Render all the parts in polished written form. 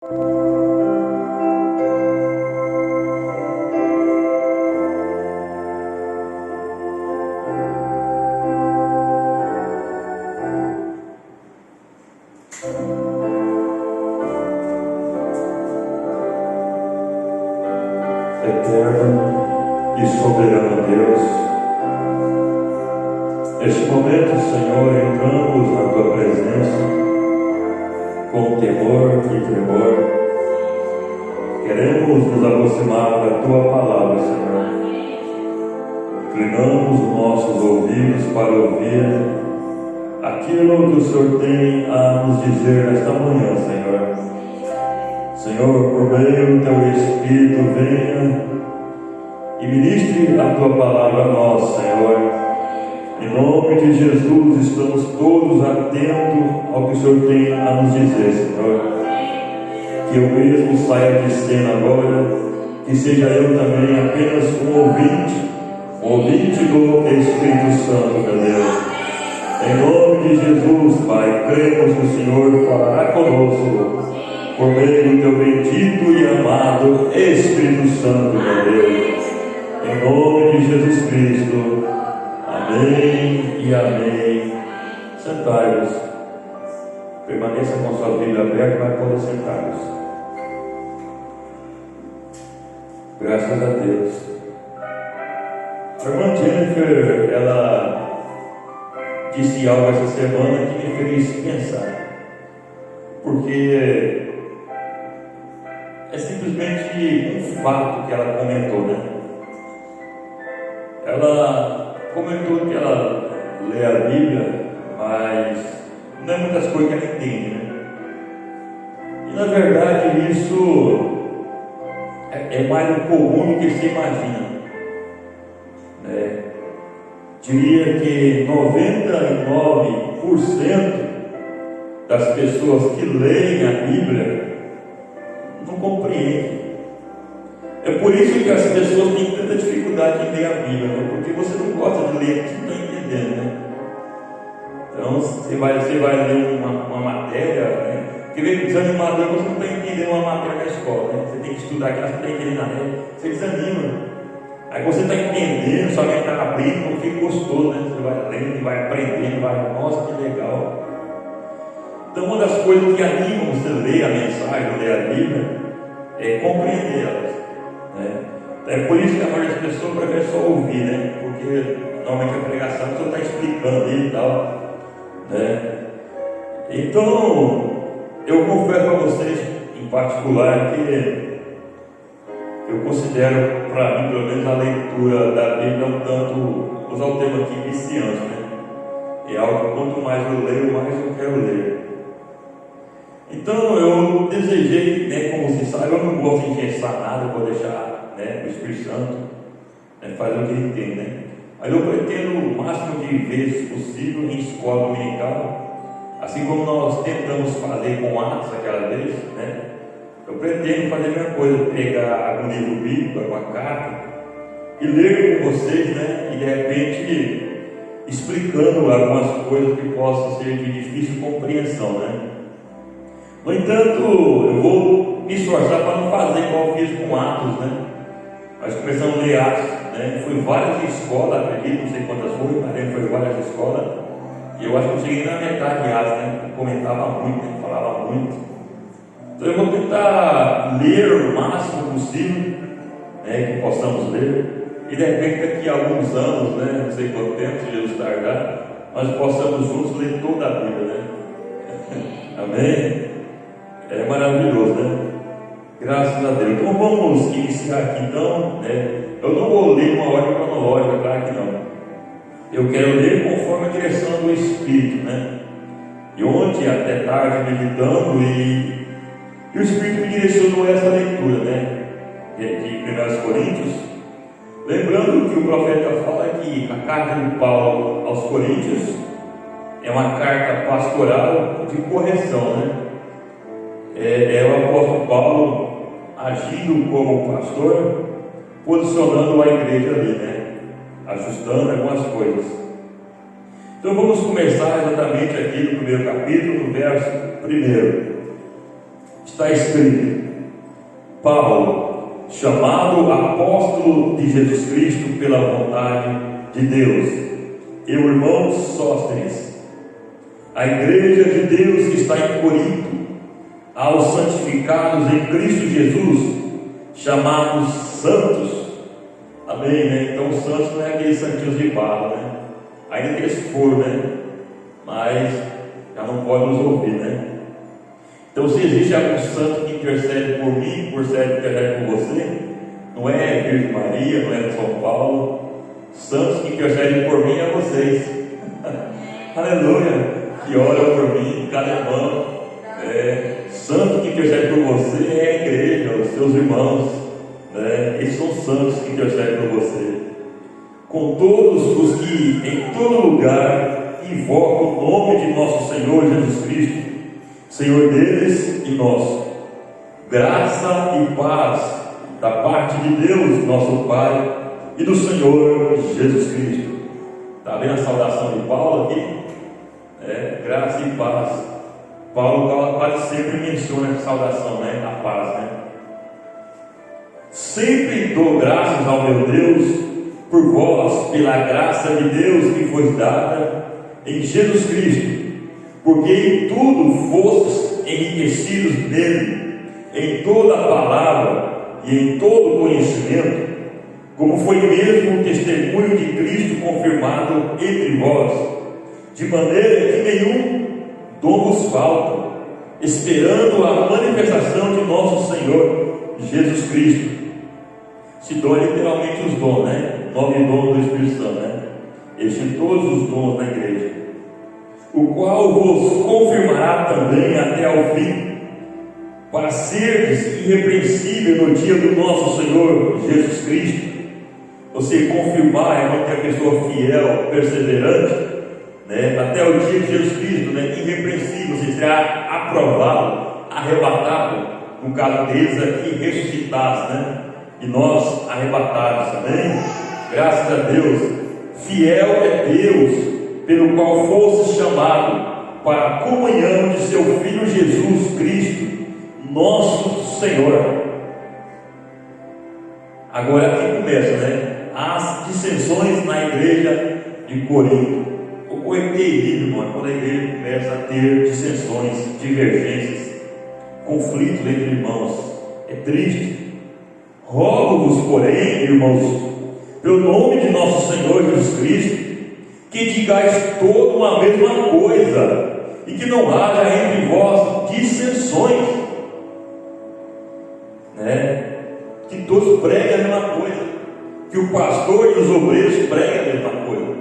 Eterno e soberano Deus, neste momento, Senhor, entramos na Tua presença com temor e tremor. Queremos nos aproximar da Tua palavra, Senhor. Inclinamos os nossos ouvidos para ouvir aquilo que o Senhor tem a nos dizer nesta manhã, Senhor. Senhor, por meio do Teu Espírito, venha e ministre a Tua palavra a nós, Senhor. Em nome de Jesus, estamos todos atentos ao que o Senhor tem a nos dizer, Senhor. Que eu mesmo saia de cena agora, que seja eu também apenas um ouvinte do Espírito Santo, meu Deus. Em nome de Jesus, Pai, cremos que o Senhor falará conosco por meio do Teu bendito e amado Espírito Santo, meu Deus. Em nome de Jesus Cristo. Amém e amém. Sentai-vos. Permaneça com sua Bíblia aberta, mas pode sentar-vos. Graças a Deus. A irmã Jennifer, ela disse algo essa semana que me fez pensar. Porque é simplesmente um fato que ela comentou, né? Ela comentou que ela lê a Bíblia, mas não é muitas coisas que ela entende, né? E na verdade isso é mais comum do que se imagina, né? Diria que 99% das pessoas que leem a Bíblia não compreendem. É por isso que as pessoas têm tanta dificuldade em ler a Bíblia, né? Porque você não gosta de ler o que não está entendendo, né? Então você vai ler uma matéria, né? Porque vem desanimador, você não está entendendo uma matéria na escola, né? Você tem que estudar que você não está entendendo nada, você desanima. Aí você está entendendo, sua mente está abrindo porque gostou, né? Você vai lendo, vai aprendendo, vai, nossa, que legal. Então uma das coisas que animam você a ler a mensagem, ler a Bíblia, é compreender elas, né? É por isso que a maioria das pessoas prefere só ouvir, né? Porque normalmente a pregação você está explicando ali e tal, né? Então eu confesso para vocês em particular que eu considero, para mim, pelo menos a leitura da Bíblia um tanto, usar o termo aqui, viciante, né? É algo que quanto mais eu leio, mais eu quero ler. Então eu desejei, né, como vocês sabem, eu não gosto de engessar nada, eu vou deixar, né, o Espírito Santo, né, fazer o que ele tem, né? Mas eu pretendo o máximo de vezes possível em escola dominical, assim como nós tentamos fazer com Atos aquela vez, né? Eu pretendo fazer a mesma coisa, pegar algum livro bíblico, alguma carta, e ler com vocês, né? E de repente explicando algumas coisas que possam ser de difícil compreensão, né? No entanto, eu vou me esforçar para não fazer igual eu fiz com Atos, né? Nós começamos a ler Atos, né? Fui várias escolas, acredito, não sei quantas foi, mas foi várias escolas, e eu acho que eu cheguei na metade de Atos, né? Eu comentava muito, né? Falava muito. Então eu vou tentar ler o máximo possível, né, que possamos ler, e de repente daqui a alguns anos, né, não sei quanto tempo, se Jesus tardar, nós possamos juntos ler toda a Bíblia, né? Amém? É maravilhoso, né? Graças a Deus. Então vamos iniciar aqui então, né? Eu não vou ler uma ordem cronológica, claro que não. Eu quero ler conforme a direção do Espírito, né? E ontem até tarde meditando e o Espírito me direcionou a essa leitura, né? De 1 Coríntios, lembrando que o profeta fala que a carta de Paulo aos Coríntios é uma carta pastoral de correção, né? É o apóstolo Paulo agindo como pastor, posicionando a igreja ali, né? Ajustando algumas coisas. Então vamos começar exatamente aqui no primeiro capítulo, no verso 1. está escrito: Paulo, chamado apóstolo de Jesus Cristo pela vontade de Deus, e o irmão Sóstenes, a igreja de Deus que está em Corinto, aos santificados em Cristo Jesus, chamados santos. Amém, né? Então, santos não é aqueles santinhos de barro, né? Ainda que eles foram, né? Mas já não pode nos ouvir, né? Então, se existe algum santo que intercede por mim, intercede por você, não é a Virgem Maria, não é São Paulo. Santos que intercedem por mim é vocês. Aleluia! Que oram por mim, cada irmão. Santo que intercede por você é a igreja, os seus irmãos, né? Eles são santos que intercedem por você. Com todos os que em todo lugar invocam o nome de nosso Senhor Jesus Cristo, Senhor deles e nosso, graça e paz da parte de Deus, nosso Pai, e do Senhor Jesus Cristo. Está vendo a saudação de Paulo aqui? Graça e paz. Paulo quase sempre menciona essa saudação, né? A paz, né? Sempre dou graças ao meu Deus por vós, pela graça de Deus que foi dada em Jesus Cristo, porque em tudo fostes enriquecidos nele, em toda a palavra e em todo o conhecimento, como foi mesmo o testemunho de Cristo confirmado entre vós, de maneira que nenhum dom vos falta, esperando a manifestação de nosso Senhor Jesus Cristo. Se dom é literalmente os dons, né? O nome dom do Espírito Santo, né? Eles têm todos os dons na igreja, o qual vos confirmará também até ao fim, para seres irrepreensível no dia do nosso Senhor Jesus Cristo. Você confirmar é manter a pessoa fiel, perseverante, né? Até o dia de Jesus Cristo, né? Irrepreensível, você será aprovado, arrebatado, no caso deles aqui, ressuscitados, né? E nós arrebatados, amém? Graças a Deus. Fiel é Deus, pelo qual fosse chamado para a comunhão de seu Filho Jesus Cristo, nosso Senhor. Agora aqui começa, né? As dissensões na igreja de Corinto. O terrível, irmão, quando a igreja começa a ter dissensões, divergências, conflitos entre irmãos. É triste. Rogo-vos, porém, irmãos, pelo nome de nosso Senhor Jesus Cristo, que digais toda uma mesma coisa, e que não haja entre vós dissensões, né? Que todos preguem a mesma coisa, que o pastor e os obreiros preguem a mesma coisa,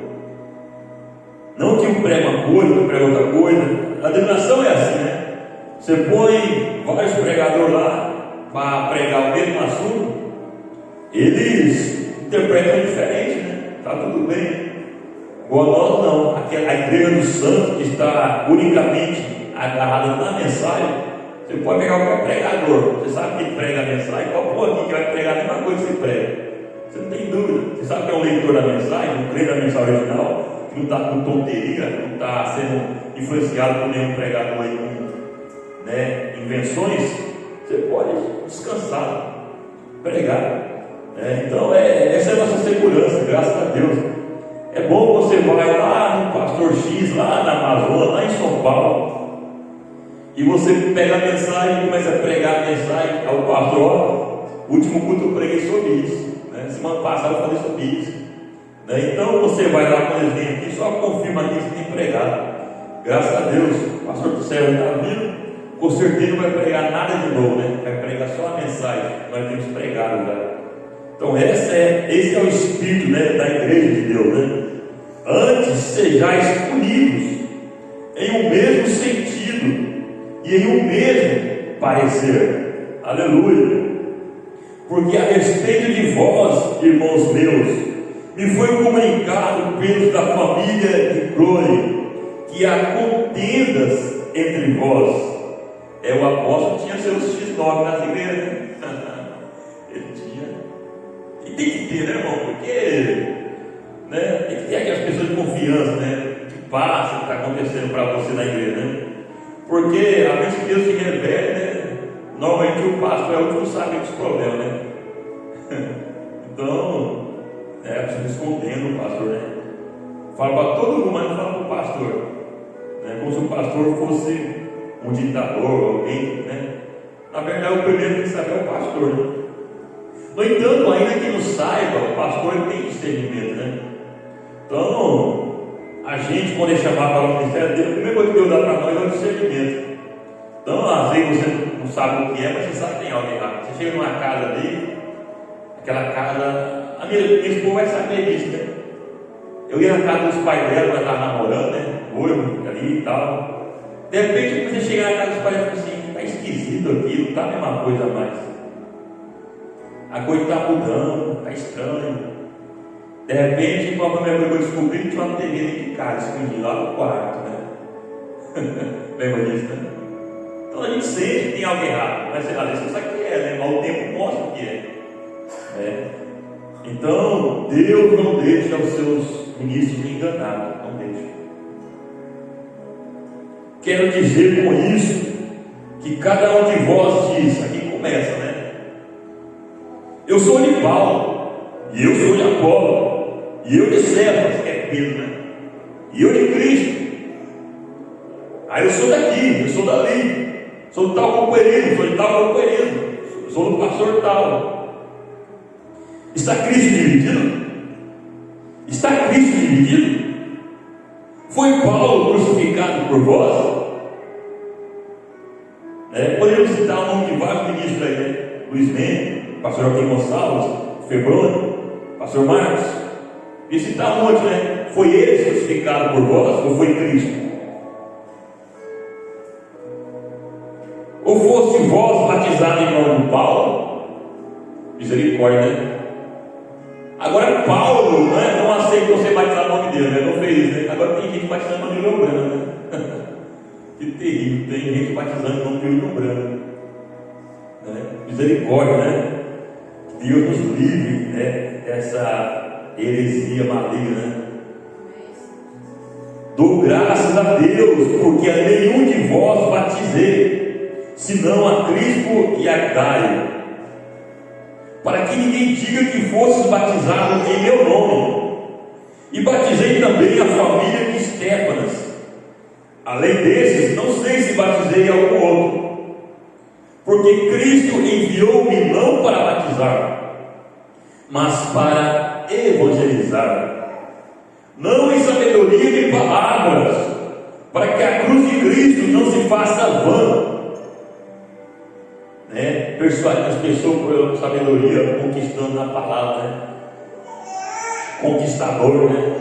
não que um prega uma coisa, outro prega outra coisa. A denominação é assim, né? Você põe vários pregadores lá para pregar o mesmo assunto, eles interpretam diferente, né? Está tudo bem. Igual nós não, a igreja dos santos que está unicamente agarrada na mensagem. Você pode pegar qualquer pregador, você sabe que ele prega a mensagem, qual aqui que vai pregar a mesma coisa que você prega. Você não tem dúvida. Você sabe que é um leitor da mensagem, um crente da mensagem original, que não está com tonteria, não está sendo influenciado por nenhum pregador aí com, né, invenções. Você pode descansar, pregar. Então essa é a nossa segurança, graças a Deus. É bom você vai lá no pastor X, lá na Amazônia, lá em São Paulo, e você pega a mensagem e começa a pregar a mensagem ao pastor. Último culto eu preguei sobre isso, né? Semana passada eu falei sobre isso, né? Então você vai lá quando eles vêm aqui, só confirma aqui que você tem pregado. Graças a Deus, o pastor do céu está vindo, com certeza não vai pregar nada de novo, né? Vai pregar só a mensagem que nós temos pregado já. Então esse é o espírito, né, da igreja de Deus, né? Antes sejais unidos em um mesmo sentido e em um mesmo parecer. Aleluia. Porque a respeito de vós, irmãos meus, me foi comunicado pelos da família de Chloe que há contendas entre vós. O apóstolo tinha seus X9 nas igrejas, né? Ele tinha. E tem que ter, né, irmão? Porque, né, tem que ter aquelas pessoas de confiança, né, que passa o que está acontecendo para você na igreja, né? Porque a menos que Deus se revele, né, Normalmente o pastor é o último saber dos problemas, né? Então, precisa escondendo o pastor, né? Fala para todo mundo, mas não fala para o pastor, né? Como se o pastor fosse um ditador, alguém, né? Na verdade, o primeiro que tem que saber é o pastor, né? No entanto, ainda que não saiba, o pastor tem discernimento, né? Então, a gente, quando é chamado para o ministério dele, a primeira coisa que Deus dá para nós é o discernimento. Então, às vezes você não sabe o que é, mas você sabe que tem algo errado. Você chega numa casa ali, aquela casa, a minha esposa vai saber disso, né? Eu ia na casa dos pais dela, ela estava namorando, né? Noivo ali e tal. De repente, quando você chega na casa dos pais, ela fala assim: está esquisito aqui, não está a mesma coisa mais. A coisa está mudando, está estranho. De repente, quando a primeira coisa que eu descobri, tinha uma TV dentro de casa, escondida lá no quarto, né? Lembra disso, né? Então a gente sente que tem algo errado, mas às vezes você sabe que é, né? Mas o tempo mostra o que é. Então, Deus não deixa os seus ministros enganados, não deixa. Quero dizer com isso que cada um de vós diz, aqui começa, né? Eu sou de Paulo, e eu sou de Apolo, e eu de Cefas, que é Pedro, né? E eu de Cristo. Aí eu sou daqui, eu sou dali, sou do tal companheiro, sou de tal companheiro, sou do pastor tal. Está Cristo dividido? Está Cristo dividido? Foi Paulo crucificado por vós? Podemos citar o nome de vários ministros aí, né? Luiz Mendes, pastor Joaquim Gonçalves, Febrônio, pastor Marcos. E citar um monte, né? Foi ele crucificado por vós ou foi Cristo? Ou fosse vós batizado em nome de Paulo? Misericórdia, né? Agora Paulo, né, não aceitou ser batizado no nome dele, né? Não fez isso, né? Agora tem gente batizando no nome de Rio Branco, né? Que terrível, tem gente batizando no nome de Rio Branco, né? Misericórdia, né? Deus nos livre, né, dessa heresia maligna, né? Dou graças a Deus, porque a nenhum de vós batizei, senão a Crispo e a Gaio, para que ninguém diga que fosses batizado em meu nome. E batizei também a família de Estéfanas. Além desses, não sei se batizei algum outro, porque Cristo enviou-me não para batizar, mas para evangelizar, não em sabedoria de palavras, para que a cruz de Cristo não se faça vã, né? Persuadindo as pessoas por sabedoria, conquistando na palavra, né? Conquistador, né?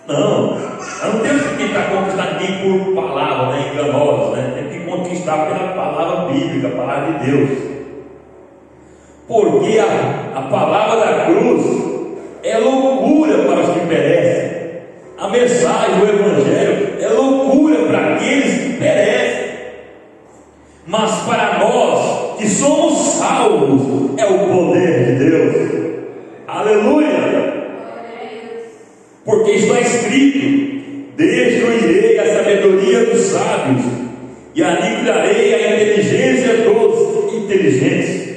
Não temos que tentar conquistar ninguém por palavra, né? Enganosa, né? Tem que conquistar pela palavra bíblica, a palavra de Deus, porque a palavra da cruz é loucura para os que perecem. A mensagem do Evangelho é loucura para aqueles que perecem, mas para nós que somos salvos é o poder de Deus. Aleluia! Porque está escrito: destruirei a sabedoria dos sábios e aniquilarei a inteligência dos inteligentes.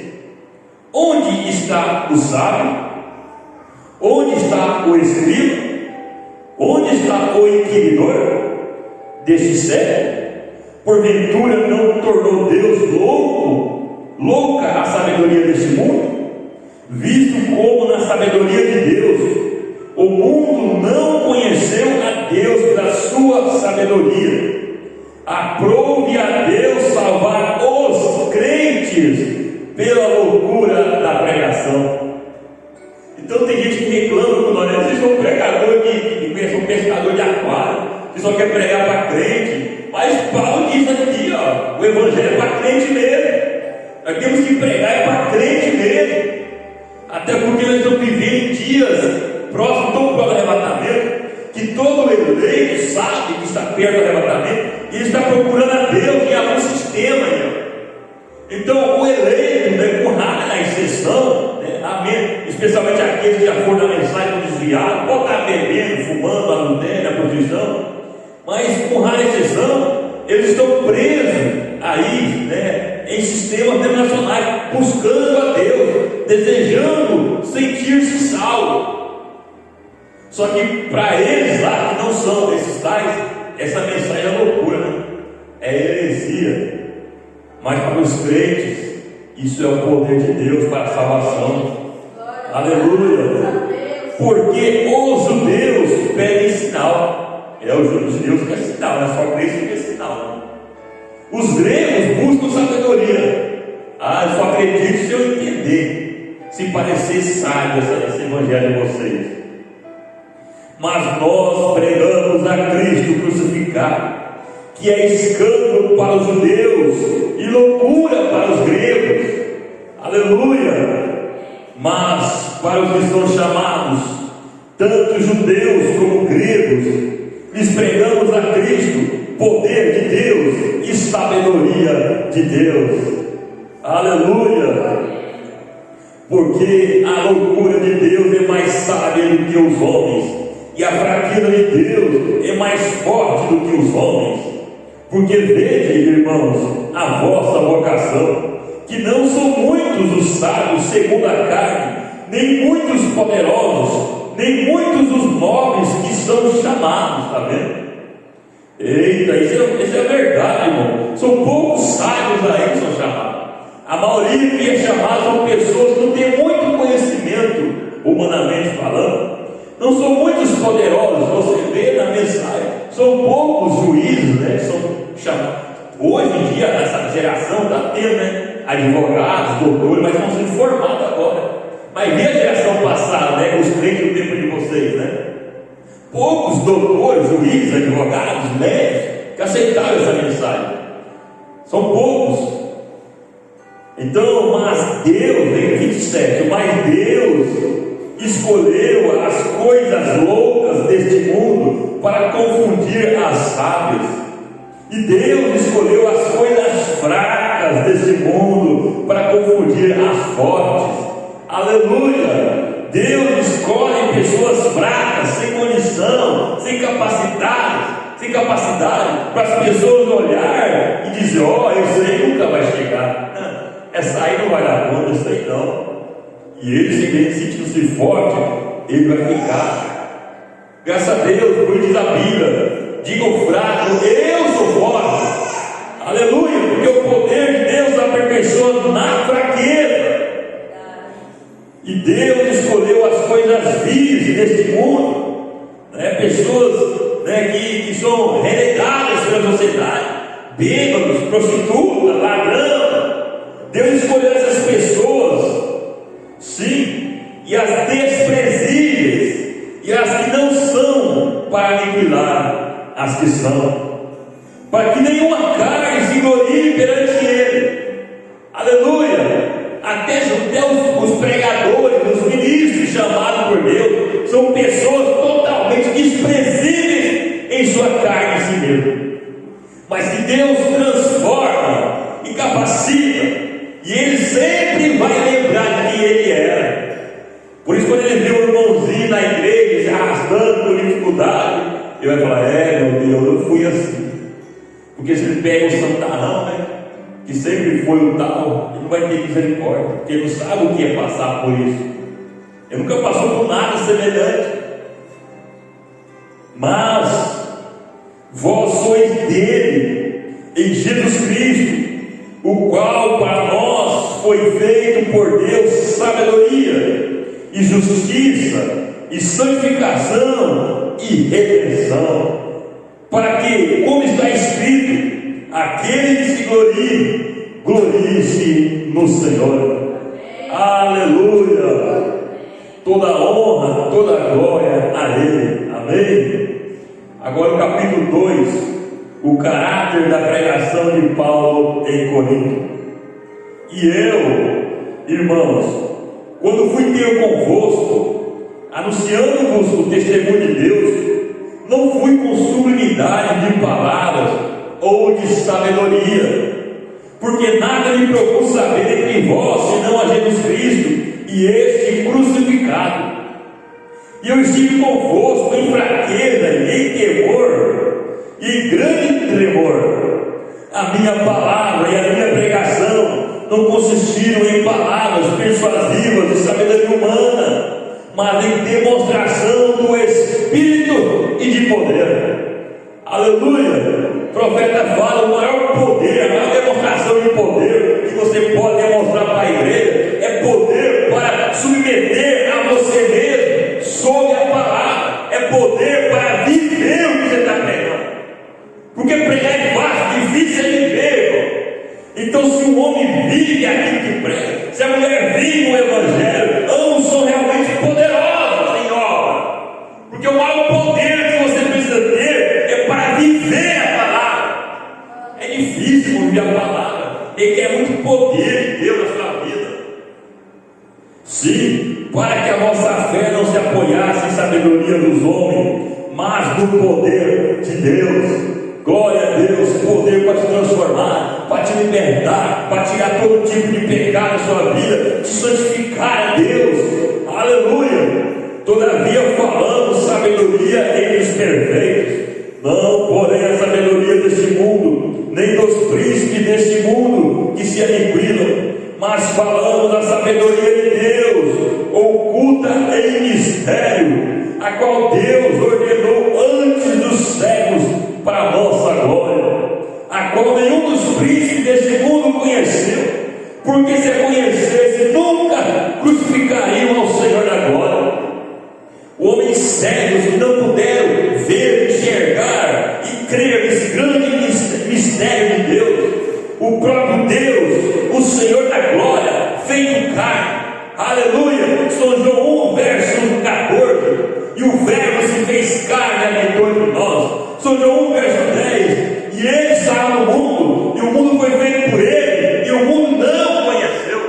Onde está o sábio? Onde está o escriba? Onde está o inquiridor deste século? Porventura não tornou Deus louca a sabedoria deste mundo? Visto como na sabedoria de Deus o mundo não conheceu a Deus pela sua sabedoria, aprove a Deus salvar os crentes pela loucura da pregação. Então tem gente que reclama com nós, vocês são pregador são pescador de aquário, você só quer pregar para crente. Mas Paulo diz aqui, ó, o evangelho é para crente mesmo. Nós temos que pregar é para crente mesmo. Até porque nós estamos vivendo em dias próximo do arrebatamento, que todo eleito sabe que está perto do arrebatamento e está procurando a Deus em algum sistema. Então o eleito, né, com rara exceção, né, amém, especialmente aqueles que já foram na mensagem desviados, pode estar bebendo, fumando, adultério, a prostituição, mas com rara exceção eles estão presos aí, né, em sistemas internacionais, buscando a Deus, desejando sentir-se salvo. Só que para eles lá, que não são esses tais, essa mensagem é loucura, né? É heresia. Mas para os crentes, isso é o poder de Deus para a salvação. Aleluia! Porque os judeus pedem sinal. É os judeus que é sinal, não é só Cristo que é sinal, né? Os gregos buscam sabedoria. Eu só acredito se eu entender, se parecer sábio esse evangelho de vocês. Mas nós pregamos a Cristo crucificado, que é escândalo para os judeus e loucura para os gregos. Aleluia! Mas para os que são chamados, tanto judeus como gregos, lhes pregamos a Cristo, poder de Deus e sabedoria de Deus. Aleluia! Porque a loucura de Deus é mais sábia do que os homens, e a fraqueza de Deus é mais forte do que os homens. Porque vede, irmãos, a vossa vocação, que não são muitos os sábios segundo a carne, nem muitos poderosos, nem muitos os nobres que são chamados. Está vendo? Eita, isso é verdade, irmão. São poucos sábios aí que são chamados. A maioria que é chamada são pessoas que não têm muito conhecimento, humanamente falando. Não são muitos poderosos. Você vê na mensagem, são poucos juízes, né? São chamados. Hoje em dia, essa geração está tendo, né? Advogados, doutores, mas estão sendo formados agora. Mas vê a geração passada, né? Os crentes do tempo de vocês, né? Poucos doutores, juízes, advogados, médicos que aceitaram essa mensagem. São poucos. Então, mas Deus, em 27, mas Deus escolheu as coisas loucas deste mundo para confundir as sábias. E Deus escolheu as coisas fracas deste mundo para confundir as fortes. Aleluia! Deus escolhe pessoas fracas, sem condição, sem capacidade, para as pessoas olhar e dizer: esse aí nunca vai chegar, essa aí não vai dar conta, isso aí não. E ele, sentindo-se forte, ele vai ficar. Graças a Deus, por diz a Bíblia: diga ao fraco, eu sou forte. Aleluia, porque o poder de Deus aperfeiçoa na fraqueza. E Deus escolheu as coisas vis deste mundo, né? Pessoas, né, que são renegadas pela sociedade, bêbados, prostitutas, ladrão. Deus escolheu essas pessoas, sim, e as desprezíveis, e as que não são, para aniquilar as que são, para que nenhuma carne se glorie perante Ele. Aleluia! Até os pregadores, os ministros chamados por Deus, são pessoas totalmente desprezíveis em sua carne em si mesmo, mas que Deus transforma e capacita, e Ele sempre vai lembrar de quem Ele era. Por isso, quando Ele vê um irmãozinho na igreja se arrastando por dificuldade, Ele vai falar: meu Deus, eu fui assim. Porque se Ele pega o santarrão, né, que sempre foi o tal, ele não vai ter misericórdia, porque ele não sabe o que é passar por isso. Ele nunca passou por nada semelhante. Mas vós sois dele, em Jesus Cristo, o qual para nós foi feito por Deus sabedoria e justiça e santificação e redenção, para que, como está escrito, aquele que se glorie-se no Senhor. Aleluia! Toda honra, toda glória a Ele. Amém? Agora o capítulo 2, o caráter da pregação de Paulo em Corinto. E eu, irmãos, quando fui ter convosco, anunciando-vos o testemunho de Deus, não fui com sublimidade de palavras ou de sabedoria, porque nada me propus saber entre vós, senão a Jesus Cristo e este crucificado. E eu estive convosco em fraqueza, em temor, e em grande tremor. A minha palavra e a minha pregação não consistiram em palavras persuasivas de sabedoria humana, mas em demonstração do Espírito e de poder. Aleluia! O profeta fala: o maior poder, a maior demonstração de poder que você pode demonstrar para a igreja é poder para submeter a você mesmo sob a palavra, é poder para viver o que você está pregando. Porque pregar é fácil, difícil é viver, irmão. Então, se o homem vive aquilo que prega, se a mulher vive o Evangelho, ambos são realmente poderosos em obra. Porque o maior poder que você precisa ter é para viver a palavra. É difícil ouvir a palavra, requer muito poder de Deus na sua vida. Sim, para que a nossa fé não se apoiasse em sabedoria dos homens, mas no poder de Deus. Glória a Deus, poder para te transformar, para te libertar, para tirar todo tipo de pecado da sua vida, te santificar a Deus. Aleluia! Todavia falamos sabedoria entre os perfeitos, não porém a sabedoria deste mundo, nem dos príncipes deste mundo que se aniquilam, mas falamos a sabedoria de Deus, oculta em mistério, a qual Deus ordenou antes dos séculos para a nossa glória, a qual nenhum dos príncipes deste mundo conheceu, porque se a conhecesse nunca crucificariam ao Senhor da glória. Homens cegos que não puderam ver, enxergar e crer nesse grande mistério de Deus, o próprio Deus, o Senhor da glória, feito carne. Aleluia! São João 1, verso 14. E o verbo se fez carne e habitou entre nós. São João 1, verso 10. E ele estava no mundo, e o mundo foi feito por ele, e o mundo não conheceu.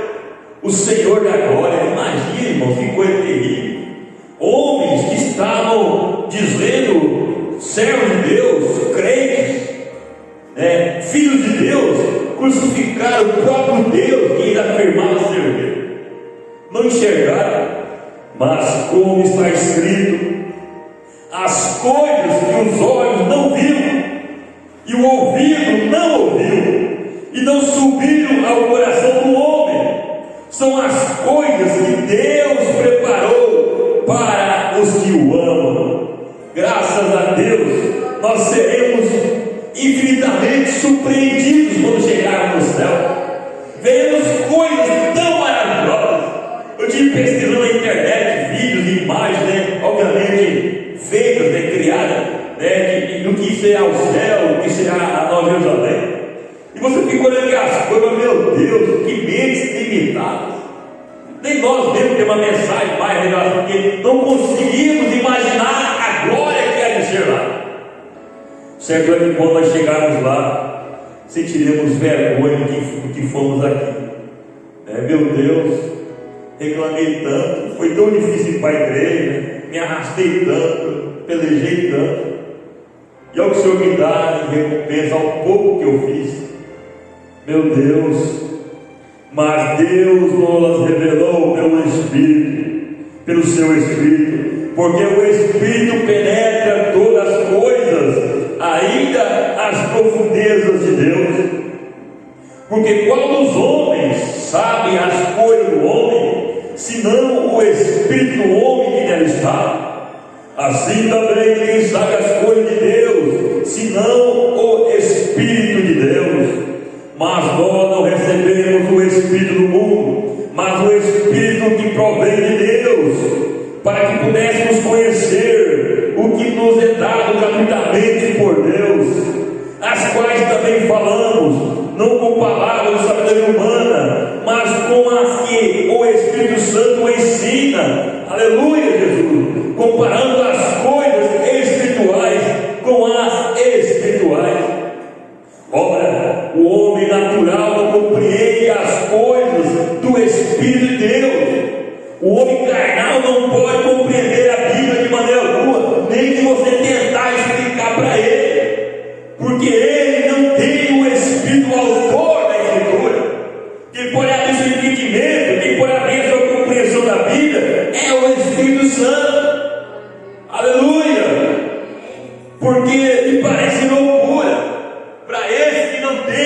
O Senhor da glória. Imagina, irmão, que coisa terrível. Homens que estavam dizendo servos de Deus, crentes, filhos de Deus, crucificaram o próprio Deus que eles afirmavam servir. Não enxergaram, mas como está escrito, as coisas que os olhos não viram, e o ouvido não ouviu, e não subiram ao coração do homem, são as coisas que Deus preparou para os que o amam. Graças a Deus, nós seremos infinitamente surpreendidos quando chegarmos no céu. Veremos coisas tão maravilhosas. Eu estive pesquisando na internet vídeos, imagens, obviamente feitas, criadas, do que será o céu, do que será a Nova Jerusalém. E você fica olhando aquelas coisas, meu Deus, que mentes limitadas. Nem nós mesmos temos uma mensagem mais revelada, porque não conseguimos imaginar a glória que há de ser lá. Certo é que quando nós chegarmos lá, sentiremos vergonha do que fomos aqui. Meu Deus, reclamei tanto, foi tão difícil ir para a igreja, me arrastei tanto, pelejei tanto, e ao que o Senhor me dá em recompensa ao pouco que eu fiz. Meu Deus, mas Deus nos revelou pelo Espírito, pelo seu Espírito, porque o Espírito penetra todas as coisas, ainda as profundezas de Deus. Porque quando os homens sabem as coisas do homem, senão o Espírito do homem que nele está, assim também quem sabe as coisas de Deus, senão o Espírito de Deus. Mas nós não recebemos o Espírito do mundo, mas o Espírito que provém de Deus, para que pudéssemos conhecer o que nos é dado gratuitamente por Deus, as quais também falamos, não com palavras de sabedoria humana, mas com as que o Espírito Santo ensina. Aleluia, Jesus! Comparando as coisas espirituais com as espirituais. Ora, o homem natural não compreende as coisas do Espírito de Deus. O homem carnal não pode compreender a Bíblia de maneira alguma, nem que você tentar explicar para ele, porque ele não tem o Espírito autor da Escritura. Quem pode abrir seu entendimento, quem pode abrir a sua compreensão da Bíblia é o Espírito Santo. Aleluia! Porque lhe parece loucura para esse que não tem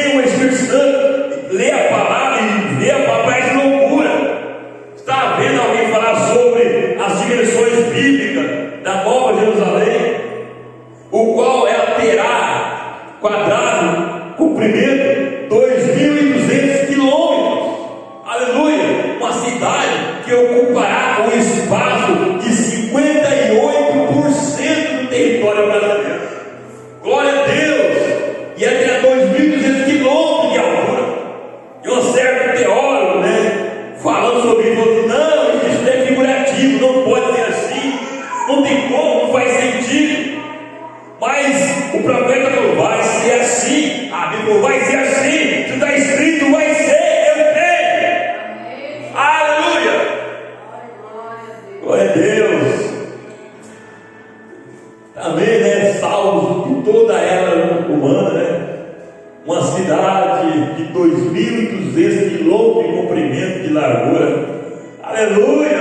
largura. Aleluia!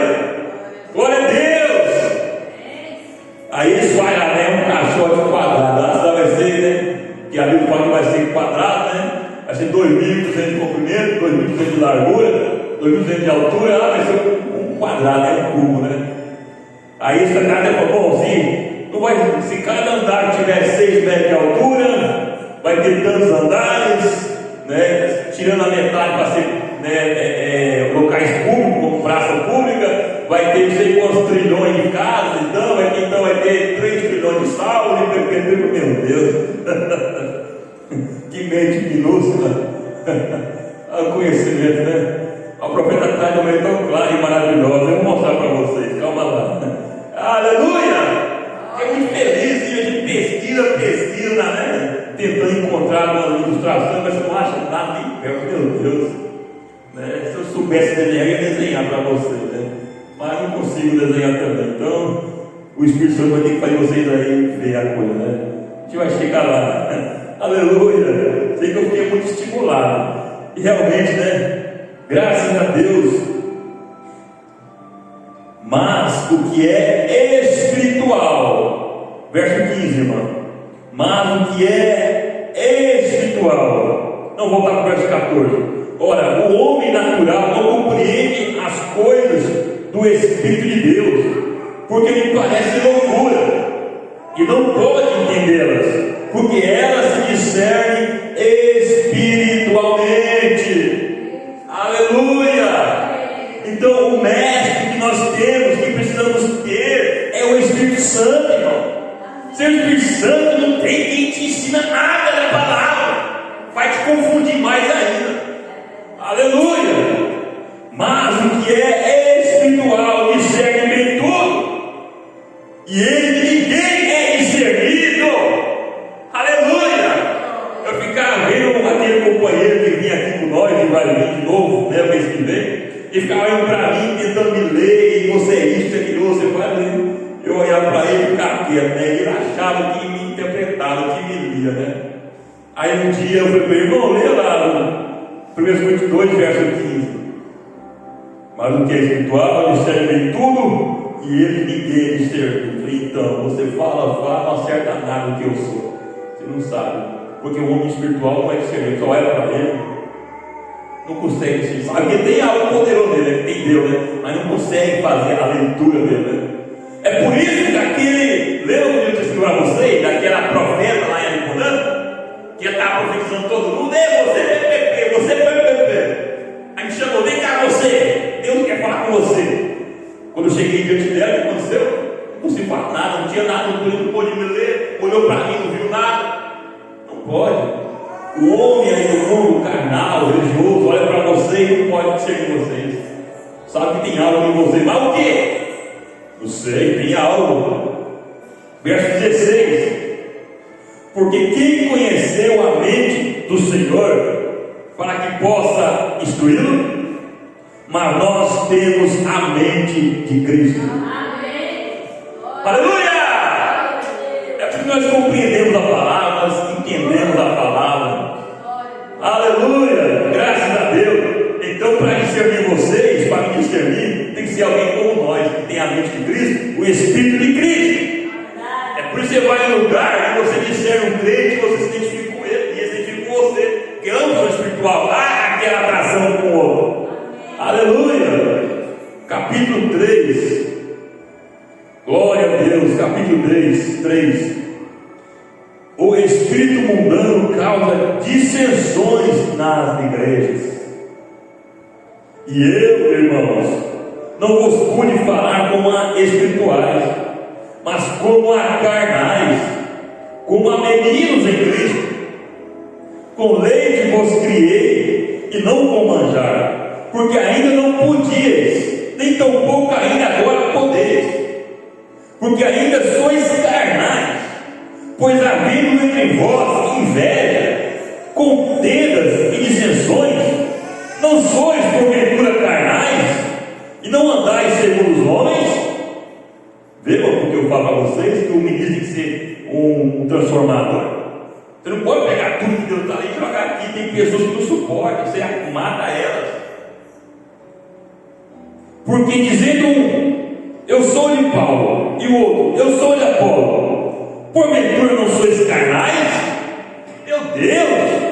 Glória a Deus! Aí eles fazem lá, né? Um caixote quadrado. Lá vai ser, né? Que a Bíblia fala que vai ser quadrado, né? Vai ser 2.200 de comprimento, 2.200 de largura, 2.200 de altura. Lá vai ser um quadrado, né? Um cubo, né? Aí esse cara falou: bom, se cada andar tiver 6 metros de altura, vai ter tantos andares, né? Tirando a metade para ser, né, locais públicos, como praça pública, vai ter não sei quantos trilhões de casas, então vai ter 3 trilhões de saúde. Meu Deus, que mente minúscula. O conhecimento, né? O profeta traz de uma maneira tão clara e maravilhosa. Eu vou mostrar para vocês, calma lá. Aleluia! É muito feliz e a gente pesquisa, né? Tentando encontrar uma ilustração, mas você não acha nada nem perto, meu Deus, né? Se eu soubesse desenhar, eu ia desenhar para vocês, né? Mas não consigo desenhar também. Então o Espírito Santo vai ter que fazer vocês aí ver a coisa, né? A gente vai chegar lá. Aleluia! Sei que eu fiquei muito estimulado. E realmente, né? Graças a Deus. Mas o que é espiritual, verso 15, irmão. Mas o que é espiritual, não voltar para o verso 14. Ora, o homem natural não compreende as coisas do Espírito de Deus, porque lhe parece loucura, e não pode entendê-las, porque elas se discernem espiritualmente. Aleluia! Então o mestre que nós temos, que precisamos ter, é o Espírito Santo, irmão. Seu Espírito Santo não tem quem te ensina nada da palavra, vai te confundir mais ainda. Aleluia! Mas o que é espiritual discerne bem tudo, e ele ninguém é discernido. Aleluia! Eu ficava vendo aquele companheiro que vinha aqui com nós e vai vir de novo, né, mês que vem, e ficava olhando para mim, tentando me ler, e você é isso, aquilo, você vai ler. Eu olhava para ele e ficava quieto, né? Ele achava que me interpretava, que me lia, né? Aí um dia eu falei para ele: irmão, lê lá, 1 Coríntios 2, verso 15. Mas o que é espiritual discerne bem tudo, e ele ninguém discerne. Então, você fala, não acerta nada do que eu sou. Você não sabe, porque o homem espiritual não é discernir, só olha para ele, não consegue discernir. Sabe que tem algo poderoso nele, tem Deus, né? Mas não consegue fazer a leitura dele, né? É por isso que aquele, lembra que eu disse para vocês, daquela profeta lá em Aripuã, que estava profetizando todo mundo: ei, você PPP, você PPP. Aí me chamou: vem cá você, Deus quer falar com você. Quando eu cheguei diante dela, o que aconteceu? Não consegui falar nada, não tinha nada, não pôde me ler, olhou para mim, não viu nada. Não pode. O homem aí do mundo carnal, religioso, olha para você e não pode discernir vocês. Sabe que tem algo em você, mas o quê? Não sei, tem algo. Verso 16: porque quem conheceu a mente do Senhor para que possa instruí-lo? Mas nós temos a mente de Cristo. Amém. Aleluia! É porque nós compreendemos a palavra, nós entendemos a palavra. Aleluia! Graças a Deus. Então, para discernir vocês, para me discernir, tem que ser alguém como nós, que tem a mente de Cristo, o Espírito de Cristo. É por isso que você vai em lugar e você discerne um crente, você se identifica com ele, e ele se identifica com você, porque ambos são espiritual. Há aquela atração com o outro. Aleluia! Capítulo 3. Glória a Deus. Capítulo 3. O espírito mundano causa dissensões nas igrejas. E eu, irmãos, não vos pude falar como a espirituais, mas como a carnais, como a meninos em Cristo. Com leite vos criei, e não com manjar, porque ainda não podíeis, nem tampouco ainda agora podeis, porque ainda sois carnais. Pois havendo entre vós inveja, contendas e dissensões, não sois porventura carnais, e não andais segundo os homens? Vejam, porque eu falo a vocês que o ministro tem que ser um transformador. Você não pode pegar tudo que Deus está ali e jogar aqui. Tem pessoas que não suportam, você mata elas. Porque dizendo um, eu sou de Paulo, e o outro, eu sou de Apolo, porventura não sois carnais? Meu Deus!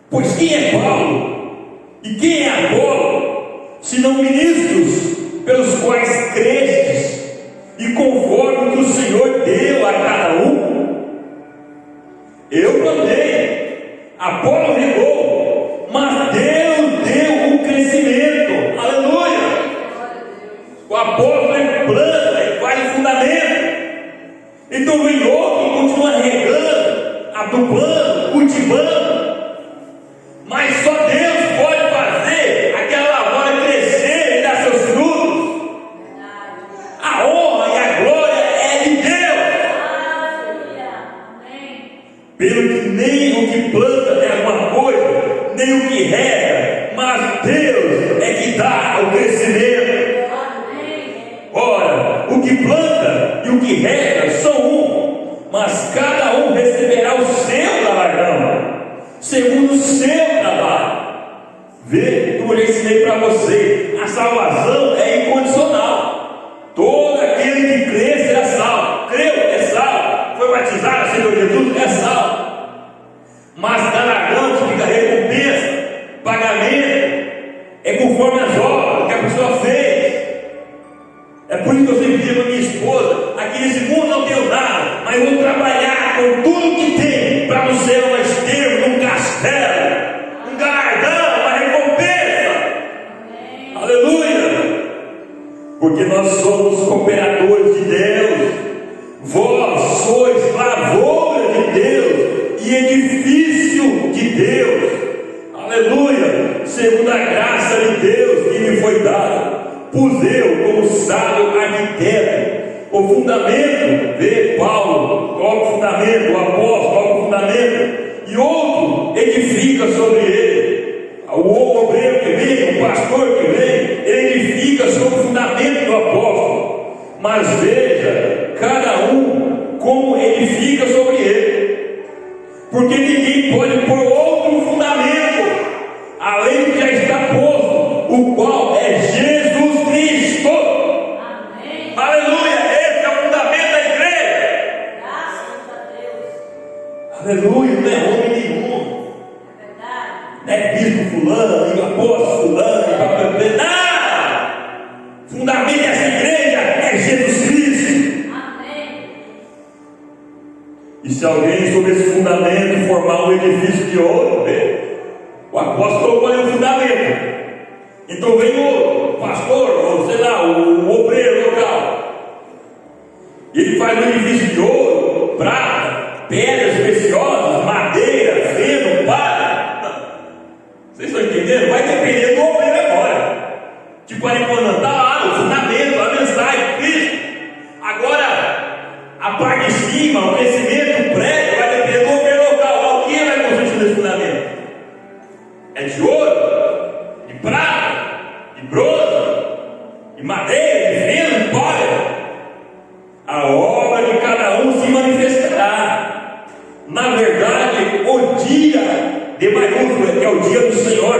Pois quem é Paulo e quem é Apolo, senão ministros pelos quais crestes, e conforme o que o Senhor deu a cada um? Eu plantei, Apolo regou, mas Deus deu o crescimento. Aleluia! O apóstolo ele planta, ele faz o fundamento. Então vem outro que continua regando, adubando, cultivando. Mas só Deus pode fazer aquela lavoura crescer e dar seus frutos. A honra e a glória é de Deus. Pelo que nem o que planta é alguma coisa, nem o que rega, mas Deus é que dá o crescimento. Ora, o que planta e o que rega são um, mas cada um receberá o seu galardão, segundo o seu trabalho. Vê, como eu já ensinei para você, a salvação é incondicional. Todo aquele que crê será salvo. Creu, é salvo. Foi batizado, Senhor Jesus, é salvo. Mas galardão significa recompensa, pagamento, é conforme as obras que a pessoa fez. É por isso que eu sempre digo para minha esposa: aqui nesse mundo não tenho nada, mas vou trabalhar com tudo que tem para no céu uma esteira, um castelo, um galardão, uma recompensa. Aleluia! Porque nós somos cooperadores de Deus. Vós sois lavoura de Deus e edifício de Deus. Aleluia! Segundo a graça de Deus que me foi dada, pus eu como sábio arquiteto o fundamento. Vê, Paulo coloca o fundamento, o apóstolo coloca o fundamento, e outro edifica sobre ele. O obreiro que vem, o pastor que vem, ele edifica sobre o fundamento do apóstolo. Mas veja, cada um como edifica sobre ele, porque ninguém pode pôr outro fundamento além do que já está posto, o qual é Jesus Cristo. Amém. Aleluia! Esse é o fundamento da igreja. Graças a Deus. Aleluia! Não é homem nenhum. É verdade. Não é bispo fulano, e apóstolo fulano, e papel, nada. O fundamento dessa igreja é Jesus Cristo. Amém. E se alguém sobre esse fundamento formar um edifício de ouro, o apóstolo colocou ali o fundamento. Então vem o pastor, ou sei lá, o obreiro local, e ele faz um edifício de ouro, prata, pedras preciosas, madeira, feno, palha. Vocês estão entendendo? Vai depender do obreiro agora. Tipo, ali quando está lá o fundamento, a mensagem, Cristo. Agora, a parte de cima, o crescimento, o prédio, vai depender do obreiro local. O que vai construir nesse fundamento? É de ouro, de prata, de bronze, de madeira, de feno, de palha. A obra de cada um se manifestará. Na verdade, o dia de maiúscula, que é o dia do Senhor,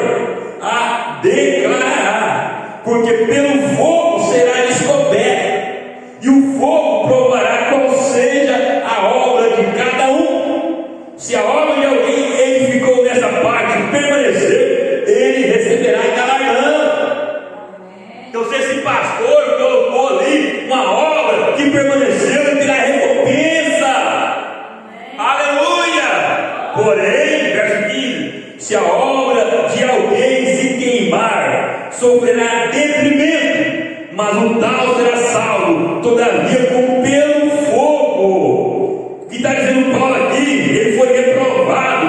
a declarará, porque pelo fogo será descoberto, e o fogo provará qual seja a obra de cada um. Se a obra de alguém edificou nessa parte e permaneceu, ele receberá galardão. Então, se esse pastor colocou ali uma obra que permaneceu, ele terá recompensa. Aleluia! Porém, verso 15: se a obra de alguém se queimar, sofrerá detrimento, mas o tal será salvo, todavia como pelo fogo. O que está dizendo Paulo aqui? Ele foi reprovado,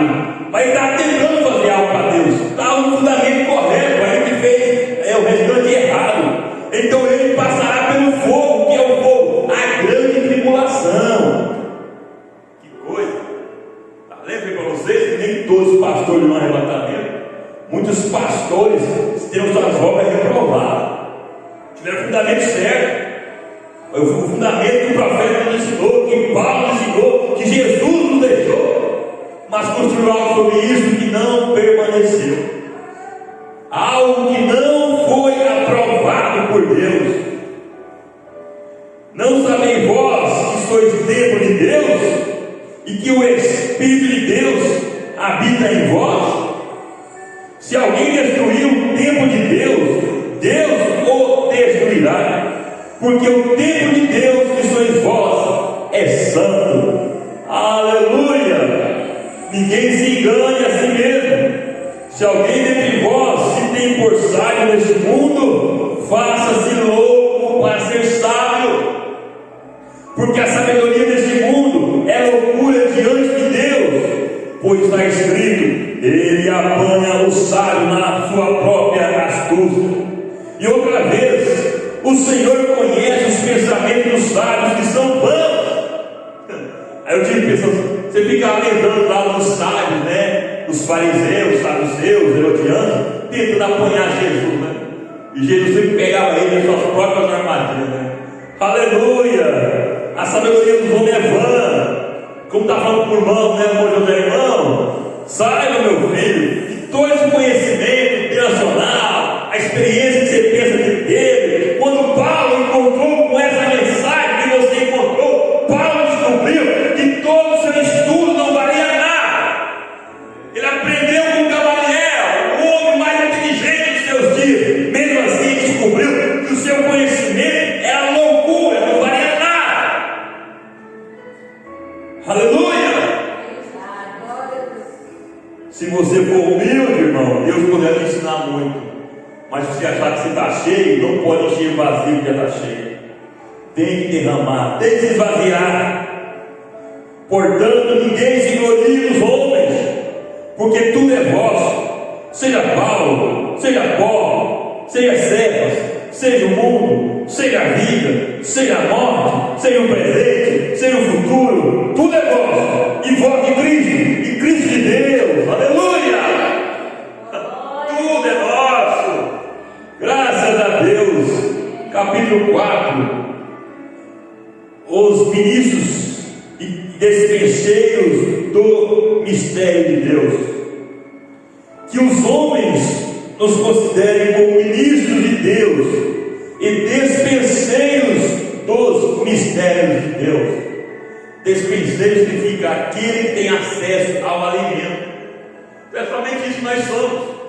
mas ele estava tentando fazer algo para Deus, estava no fundamento correto, mas ele fez o restante errado. Então ele passará pelo fogo. Que é o fogo? A grande tribulação. Que coisa! Lembrem para vocês que nem todos os pastores no arrebatamento, muitos pastores terão suas obras reprovadas, tiveram o fundamento certo, o fundamento que o profeta nos ensinou, que Paulo ensinou, que Jesus nos deixou, mas construiu algo sobre isso que não permaneceu. algo que não foi aprovado por Deus. Não sabeis vós que sois templo de Deus e que o Espírito de Deus habita em vós? Se alguém destruir o templo de Deus, Deus o destruirá, porque o templo de Deus que sois vós é santo. Aleluia! Ninguém se engane a si mesmo. Se alguém dentre vós se tem por sábio neste mundo, faça-se louco para ser sábio, porque a sabedoria deste mundo é loucura diante de Deus, pois está escrito: ele apanha o sábio na sua própria astúcia. E outra vez, o Senhor conhece os pensamentos dos sábios que são vãos. Aí eu tive pensando, você fica lembrando lá dos sábios, né? Os fariseus, saduceus, herodianos, tentando apanhar Jesus, né? E Jesus sempre pegava ele nas suas próprias armadilhas, né? Aleluia! A sabedoria dos homens é vã. Como está falando por irmão, né, amor José, irmão? Saiba, meu filho, que todo esse conhecimento internacional, a experiência que você pensa que teve, quando Paulo encontrou com essa mensagem que você encontrou, Paulo descobriu que todo o seu estudo não valia nada. Ele aprendeu com Gamaliel, o homem mais inteligente dos seus dias. Mesmo assim, descobriu que o seu conhecimento era loucura, não valia nada. Aleluia! Se você for humilde, irmão, Deus poderá te ensinar muito. Mas se você achar que você está cheio, não pode encher vazio que já está cheio. Tem que derramar, tem que se esvaziar. Portanto, ninguém se glorie dos homens, porque tudo é vosso. Seja Paulo, seja Paulo, seja Cefas, seja o mundo, seja a vida, seja a morte, seja o presente, seja o futuro, tudo é vosso, e vós de Cristo, e Cristo de Deus. Aleluia! Tudo é nosso. Graças a Deus. Capítulo 4. Os ministros e despenseiros do mistério de Deus. Que os homens nos considerem como ministros de Deus e despenseiros dos mistérios de Deus. Despenseiro significa aquele que tem acesso ao alimento. É somente isso que nós somos.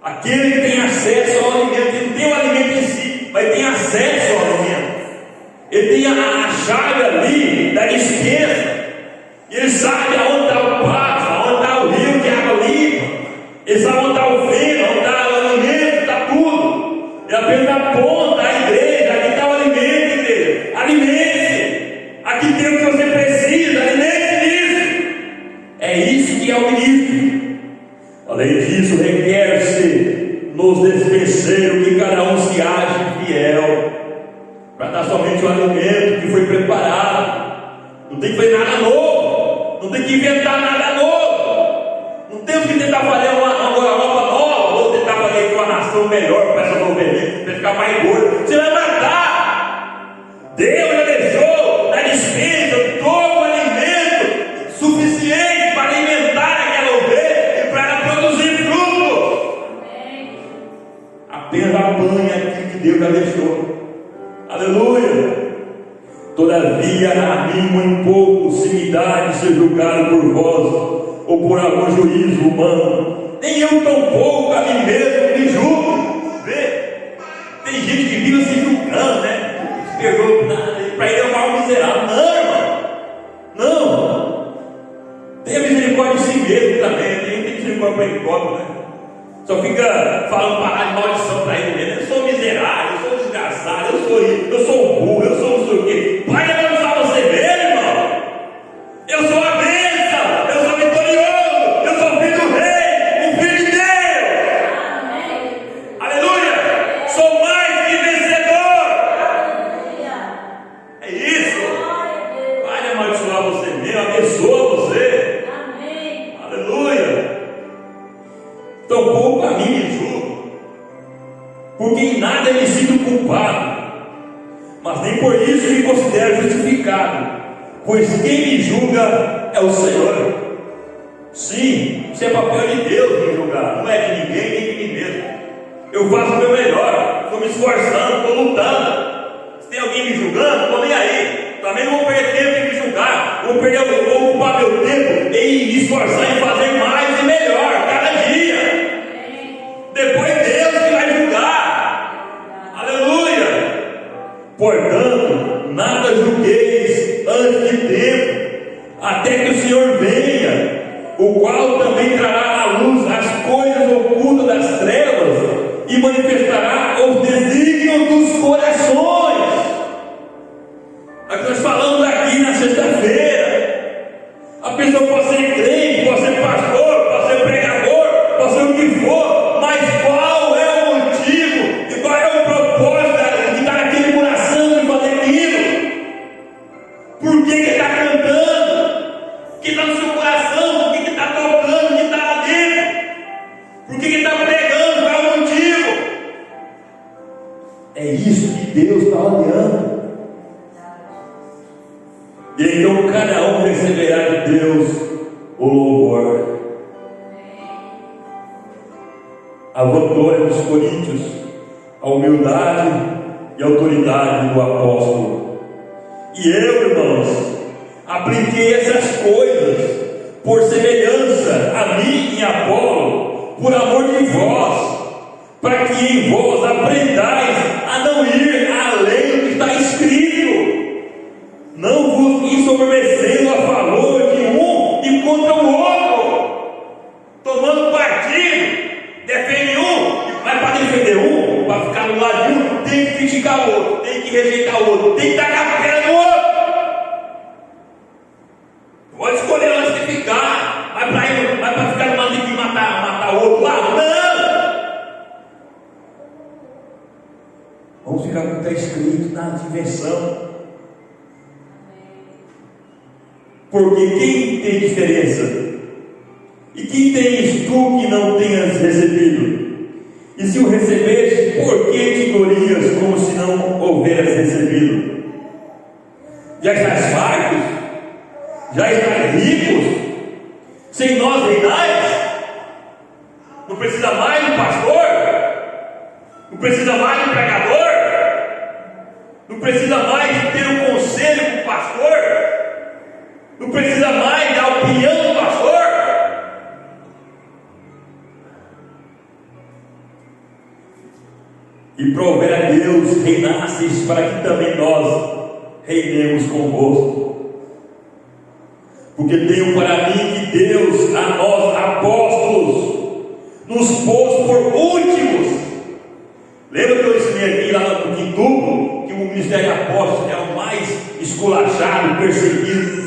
Aquele que tem acesso ao alimento. Ele não tem o alimento em si, mas tem acesso ao alimento. Ele tem a chave ali da despensa. E ele sabe aonde está o pasto, aonde está o rio de água limpa. Ele sabe onde está o feno, onde está o alimento, está tudo. Ele apenas aponta a igreja. Aqui está o alimento, igreja. Alimente-se. Aqui tem o que você precisa. Alimente-se nisso. É isso que é o ministro. Além disso, requer-se nos despenseiros que cada um se ache fiel, para dar somente o alimento que foi preparado. Não tem que fazer nada novo, não tem que inventar nada novo. Não temos que tentar fazer uma Europa nova, ou tentar fazer uma nação melhor para essa ovelhinha, para ficar mais gordo. Você vai matar. Deus já deixou na despensa todo o alimento suficiente para alimentar aquela ovelha e para ela produzir fruto. Apenas apanha aquilo que Deus já deixou. Aleluia! Todavia a mim muito pouco se me dá de ser julgado por vós, ou por algum juízo humano. Nem eu tampouco a mim mesmo me julgo. Vê? Tem gente que vive se julgando, né? Se perdoa para ele é um mal miserável. Não, irmão! Não! Tenha misericórdia de si mesmo também. Tem misericórdia para ele próprio, né? Só fica falando parar de maldição para ele mesmo. Eu sou miserável, eu sou desgraçado, eu sou burro, eu sou não sei o quê. Vai abençoar você mesmo, irmão. Eu sou a bênção, eu sou vitorioso, eu sou filho do rei, o filho de Deus. Amém. Aleluia. Sou mais que vencedor. Aleluia. É isso. Vai abençoar você mesmo, abençoa você. Amém. Aleluia. Tampouco a mim me julgo, porque em nada me sinto culpado, mas nem por isso me considero justificado, pois quem me julga é o Senhor. Sim, isso é papel de Deus me julgar, não é de ninguém nem de mim mesmo. Eu faço o meu melhor, estou me esforçando, estou lutando. Se tem alguém me julgando, estou nem aí. Também não vou perder tempo em me julgar. Vou ocupar meu tempo em me esforçar em fazer mais e melhor cada dia. Depois Deus que vai julgar. Aleluia. Portanto, nada julgueis antes de tempo, até que o Senhor venha, o qual também trará à luz as coisas ocultas das trevas e manifestará os desígnios dos corações. É o que nós falamos aqui na sexta-feira. A pessoa pode ser crente, pode ser pastor, pode ser pregador, pode ser o que for, mas qual é o motivo e qual é o propósito de estar naquele coração de fazer aquilo? Por que ele está cantando? O que está no seu coração? O que está tocando? O que está lá dentro? Por que ele está pregando? Qual é o motivo? É isso que Deus está olhando. E então cada um receberá de Deus o louvor. A vanglória dos coríntios, a humildade e a autoridade do apóstolo. E eu, irmãos, apliquei essas coisas por semelhança a mim e a Apolo, por amor de vós, para que em vós aprendais a não ir além do que está escrito, não vos ensoberbecendo a favor de um e contra o outro, tomando partido. Defende um, mas para defender um, para ficar do lado de um, tem que criticar o outro, tem que rejeitar o outro, tem que tacar a pedra no outro. Pode escolher antes de ficar, mas para ficar do lado de matar o outro lado, não. Vamos ficar com o que está escrito na diversão. Porque quem tem diferença? E quem tens tu que não tenhas recebido? E se o recebeste, por que te glorias como se não houveras recebido? Já estás fartos? Já estás ricos? Sem nós reinais? Não precisa mais do pastor? Não precisa mais do pregador? Não precisa mais ter um conselho com o pastor? Não precisa mais da opinião do pastor? E prover a Deus reinastes, para que também nós reinemos convosco. Porque tenho para mim que Deus, a nós apóstolos, nos pôs por últimos. Lembra que eu ensinei aqui lá no Quintuple, que o ministério apóstolo é o mais esculachado, perseguido,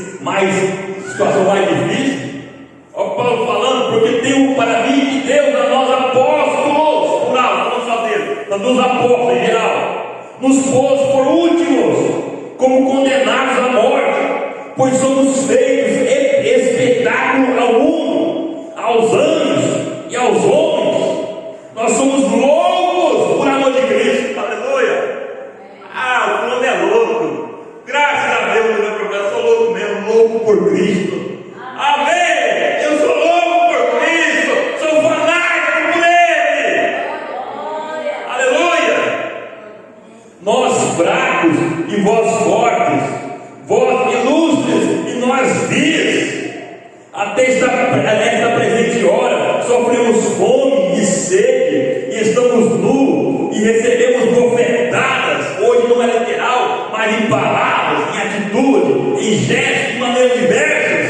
situação mais difícil? Olha o Paulo falando, porque tenho para mim que Deus, a nós apóstolos, plural, não só dele, mas dos apóstolos em geral, nos pôs por últimos, como condenados à morte, pois somos feitos espetáculo ao mundo, aos anjos e aos homens. Nós somos loucos por amor de Cristo, aleluia. O fulano é louco, graças a Deus, meu problema, eu sou louco mesmo, louco por Cristo, amém. Eu sou louco por Cristo, sou fanático por Ele, aleluia. Nós fracos e vós fortes, vós ilustres e nós vis, até esta presente hora sofremos fome e sede, e estamos nus e recebemos bofetadas, hoje não é literal, mas em palavras, em atitude, em gestos, de maneiras diversas,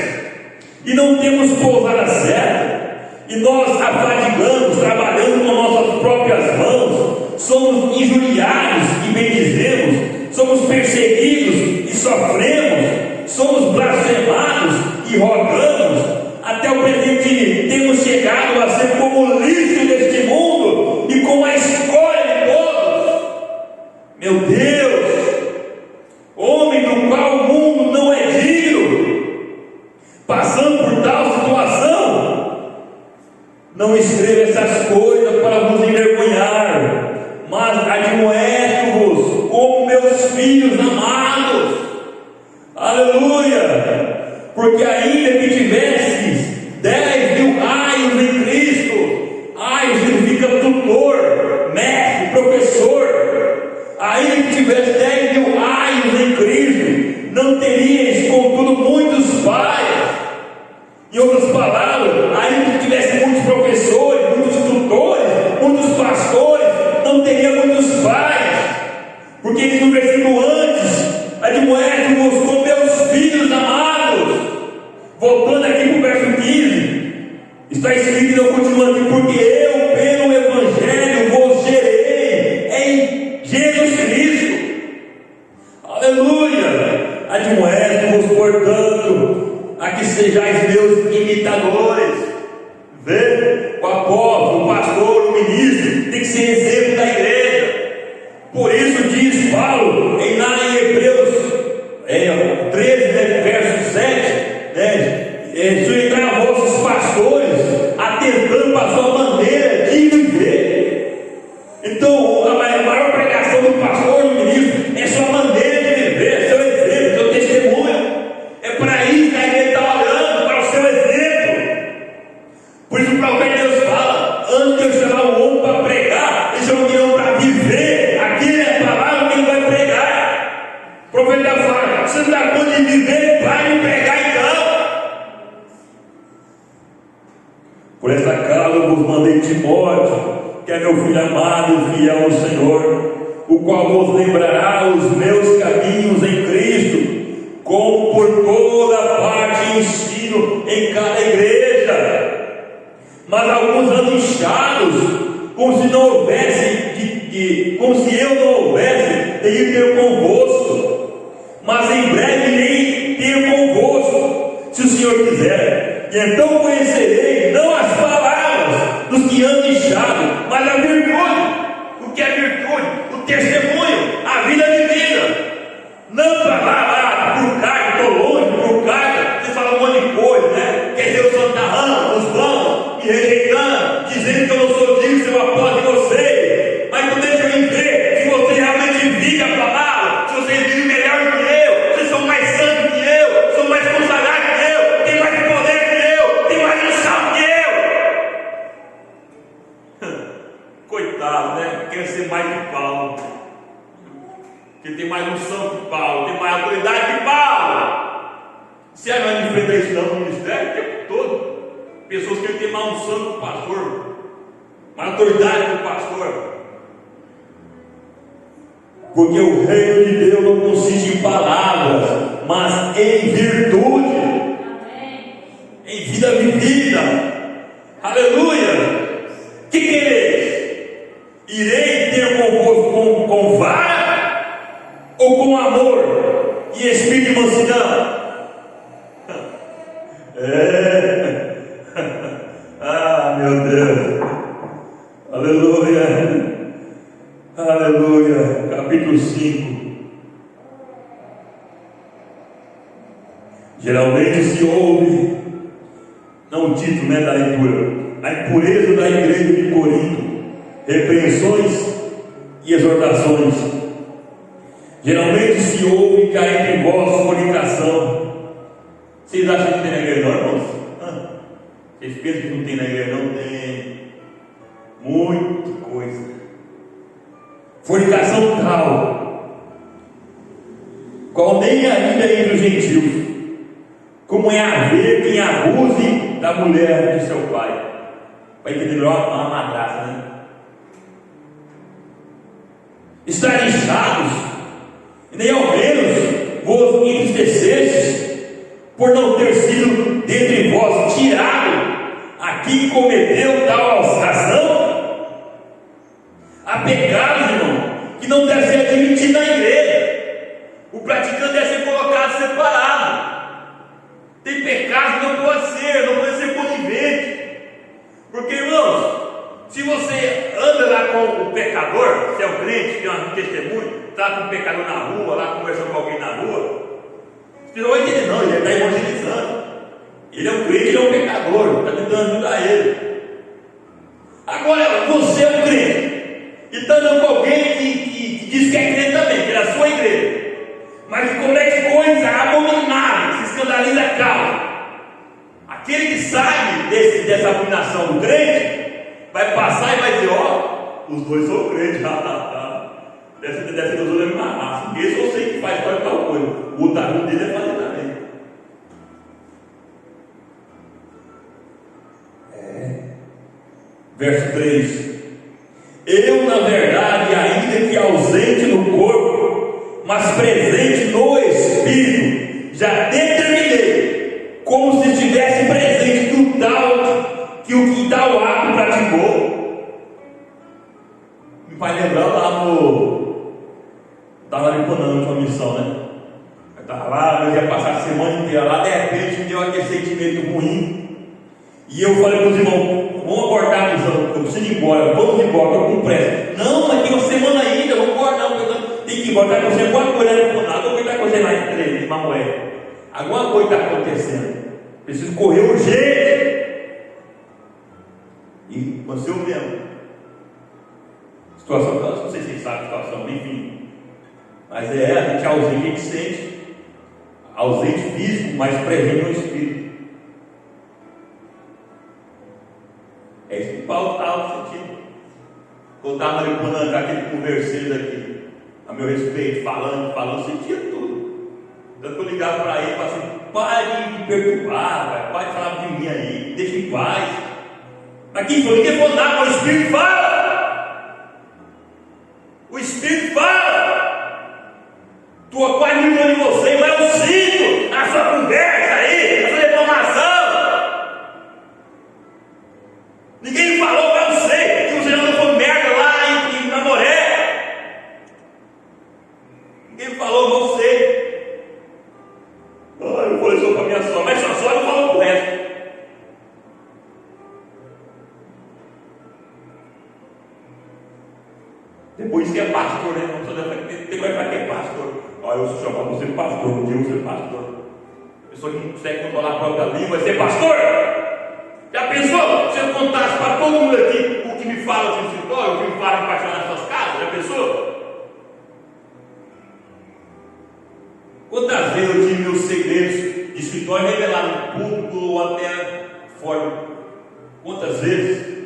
e não temos pousada certa, e nós afadigamos, trabalhando com nossas próprias mãos, somos injuriados e bendizemos, somos perseguidos e sofremos, somos blasfemados e rogamos. Até o presente temos chegado a ser como o lixo deste mundo e como a escória de todos. Timóteo, que é meu filho amado e fiel ao Senhor, o qual vos lembrará os meus caminhos em Cristo, como por toda parte ensino em cada igreja. Mas alguns andam inchados, como se não houvesse, como se eu não houvesse de ir ter convosco, mas em breve irei ter convosco, se o Senhor quiser. E então conhecerei não as palavras dos que andam inchados, mas a virtude. O que é virtude? O testemunho, a vida de vida. Não para lá, por carta, estou longe, por carta, você fala um monte de coisa, né? Quer dizer, eu sou os vãos, me rejeitando, dizendo que eu não sou digno de ser o apóstolo de vocês. Mas não deixa eu ver se vocês realmente vivem a palavra, se vocês vivem melhor que eu, vocês são mais santos que eu, são mais consagrados que eu, têm mais poder que eu, têm mais unção que eu. Coitado, né? Quer ser mais que Paulo, que tem mais unção que Paulo, tem mais autoridade que Paulo. Se é não enfrentar isso não no ministério o tempo todo. Pessoas que têm mais unção que o pastor, mais autoridade que o pastor. Porque o reino de Deus não consiste em palavras, mas em virtude. Amém. Em vida vivida. Aleluia. Que quereis? Irei ter convosco com vara ou com amor e espírito de mansidão? Ah, meu Deus. Aleluia. Aleluia. Capítulo 5. Geralmente se ouve, não o título, né, da leitura, a impureza da igreja de Corinto, repreensões e exortações. Geralmente se ouve que há entre vós fornicação. Vocês acham que tem na igreja não, irmãos? Vocês pensam que não tem na igreja? Não tem. Muita coisa. Fornicação tal, qual nem ainda é entre os gentios, como é haver quem abuse da mulher de seu pai. Vai entender melhor uma madrasta, né? Estar inchados, e nem ao menos vos entristecestes, por não ter sido dentre vós tirado a quem cometeu tal razão. Há pecados, irmão, que não deve ser admitido na igreja. O praticante deve ser colocado separado. Tem pecados que não pode ser conivente. Porque, irmãos, se você anda lá com o pecador, se é um crente, tem um testemunho, está com o pecador na rua, lá conversando com alguém na rua, você não vai entender, não, ele está evangelizando. Ele é um crente, ele é um pecador, está tentando ajudar ele. Agora, você é um crente e está andando com alguém que diz que é crente também, que é da sua igreja, mas que comete coisa abominável, se escandaliza a causa. Aquele que sabe dessa abominação do crente vai passar e vai dizer: ó, os dois são crentes, deve ser Deus olhando na massa. Esse eu sei que faz tal coisa, o outro aluno dele é fazer também. Verso 3: eu, na verdade, ainda que ausente no corpo, mas presente no espírito, já determinei, como se estivesse presente do tal que o que tal ato praticou. Me faz lembrar lá estava ali na última missão, né? Eu estava lá, eu ia passar a semana inteira lá, de repente me deu aquele sentimento ruim, e eu falei para os irmãos: vamos abortar a missão, eu preciso ir embora, vamos embora, estou com pressa. Não, mas tem uma semana ainda, vamos embora, não, tem que ir embora, está acontecendo alguma coisa na Liponada, o que está acontecendo lá em Mamoé? Alguma coisa está acontecendo, preciso correr urgente. E aconteceu mesmo. Situação, não sei se vocês sabem a situação, enfim, mas a gente é ausente, a gente sente, ausente físico, mas presente no espírito. É isso que Paulo estava sentindo. Quando estava manipulando aquele converseiro aqui, a meu respeito, falando, sentia tudo. Então eu ligava para ele e falava assim: pare de me perturbar, pai, pare de falar de mim aí, deixa em paz. Aqui falou, ninguém falou nada, mas o Espírito fala. O Espírito fala. Estou quase me de você, mas eu sinto a sua conversa aí, a sua reclamação. Ninguém falou para você que você não foi merda lá em Namoré. Ninguém falou para você. Eu falei só para minha sogra, mas sua sogra falou para o resto. Depois que é pastor, né? Não precisa ter que falar que é pastor. Olha, eu chamo você pastor, não digo ser pastor. A pessoa que não consegue controlar a própria língua vai ser pastor. Já pensou? Se eu contasse para todo mundo aqui o que me fala no escritório, o que me fala em particular nas suas casas, já pensou? Quantas vezes eu tive meus segredos de escritório revelados no público ou até fora? Quantas vezes?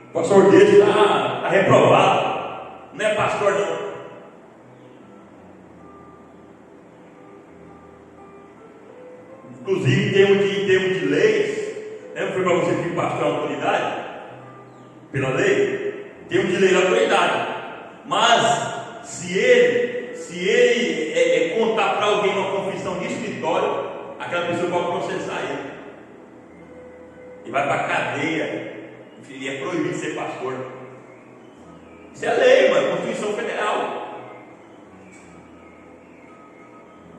O pastor dele está reprovado. Não é pastor, não. Inclusive, em termos de leis, lembra que foi para você que pastor é autoridade? Pela lei? Em termos de lei é autoridade. Mas, se ele contar para alguém uma confissão de escritório, aquela pessoa pode processar ele. E vai para a cadeia. Ele é proibido de ser pastor. Isso é lei, mano, Constituição Federal.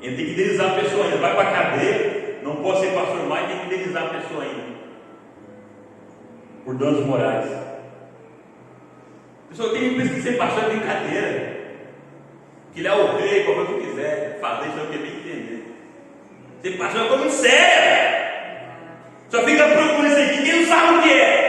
Ele tem que indenizar a pessoa ainda. Vai para a cadeia, não pode ser pastor mais, tem que indenizar a pessoa ainda. Por danos morais. A pessoa tem que ser pastor, é brincadeira. Que ele é o rei, qualquer que quiser. Fazer isso é o que ele tem que entender. Ser pastor é uma coisa muito séria. Só fica procurando isso aqui, quem não sabe o que é.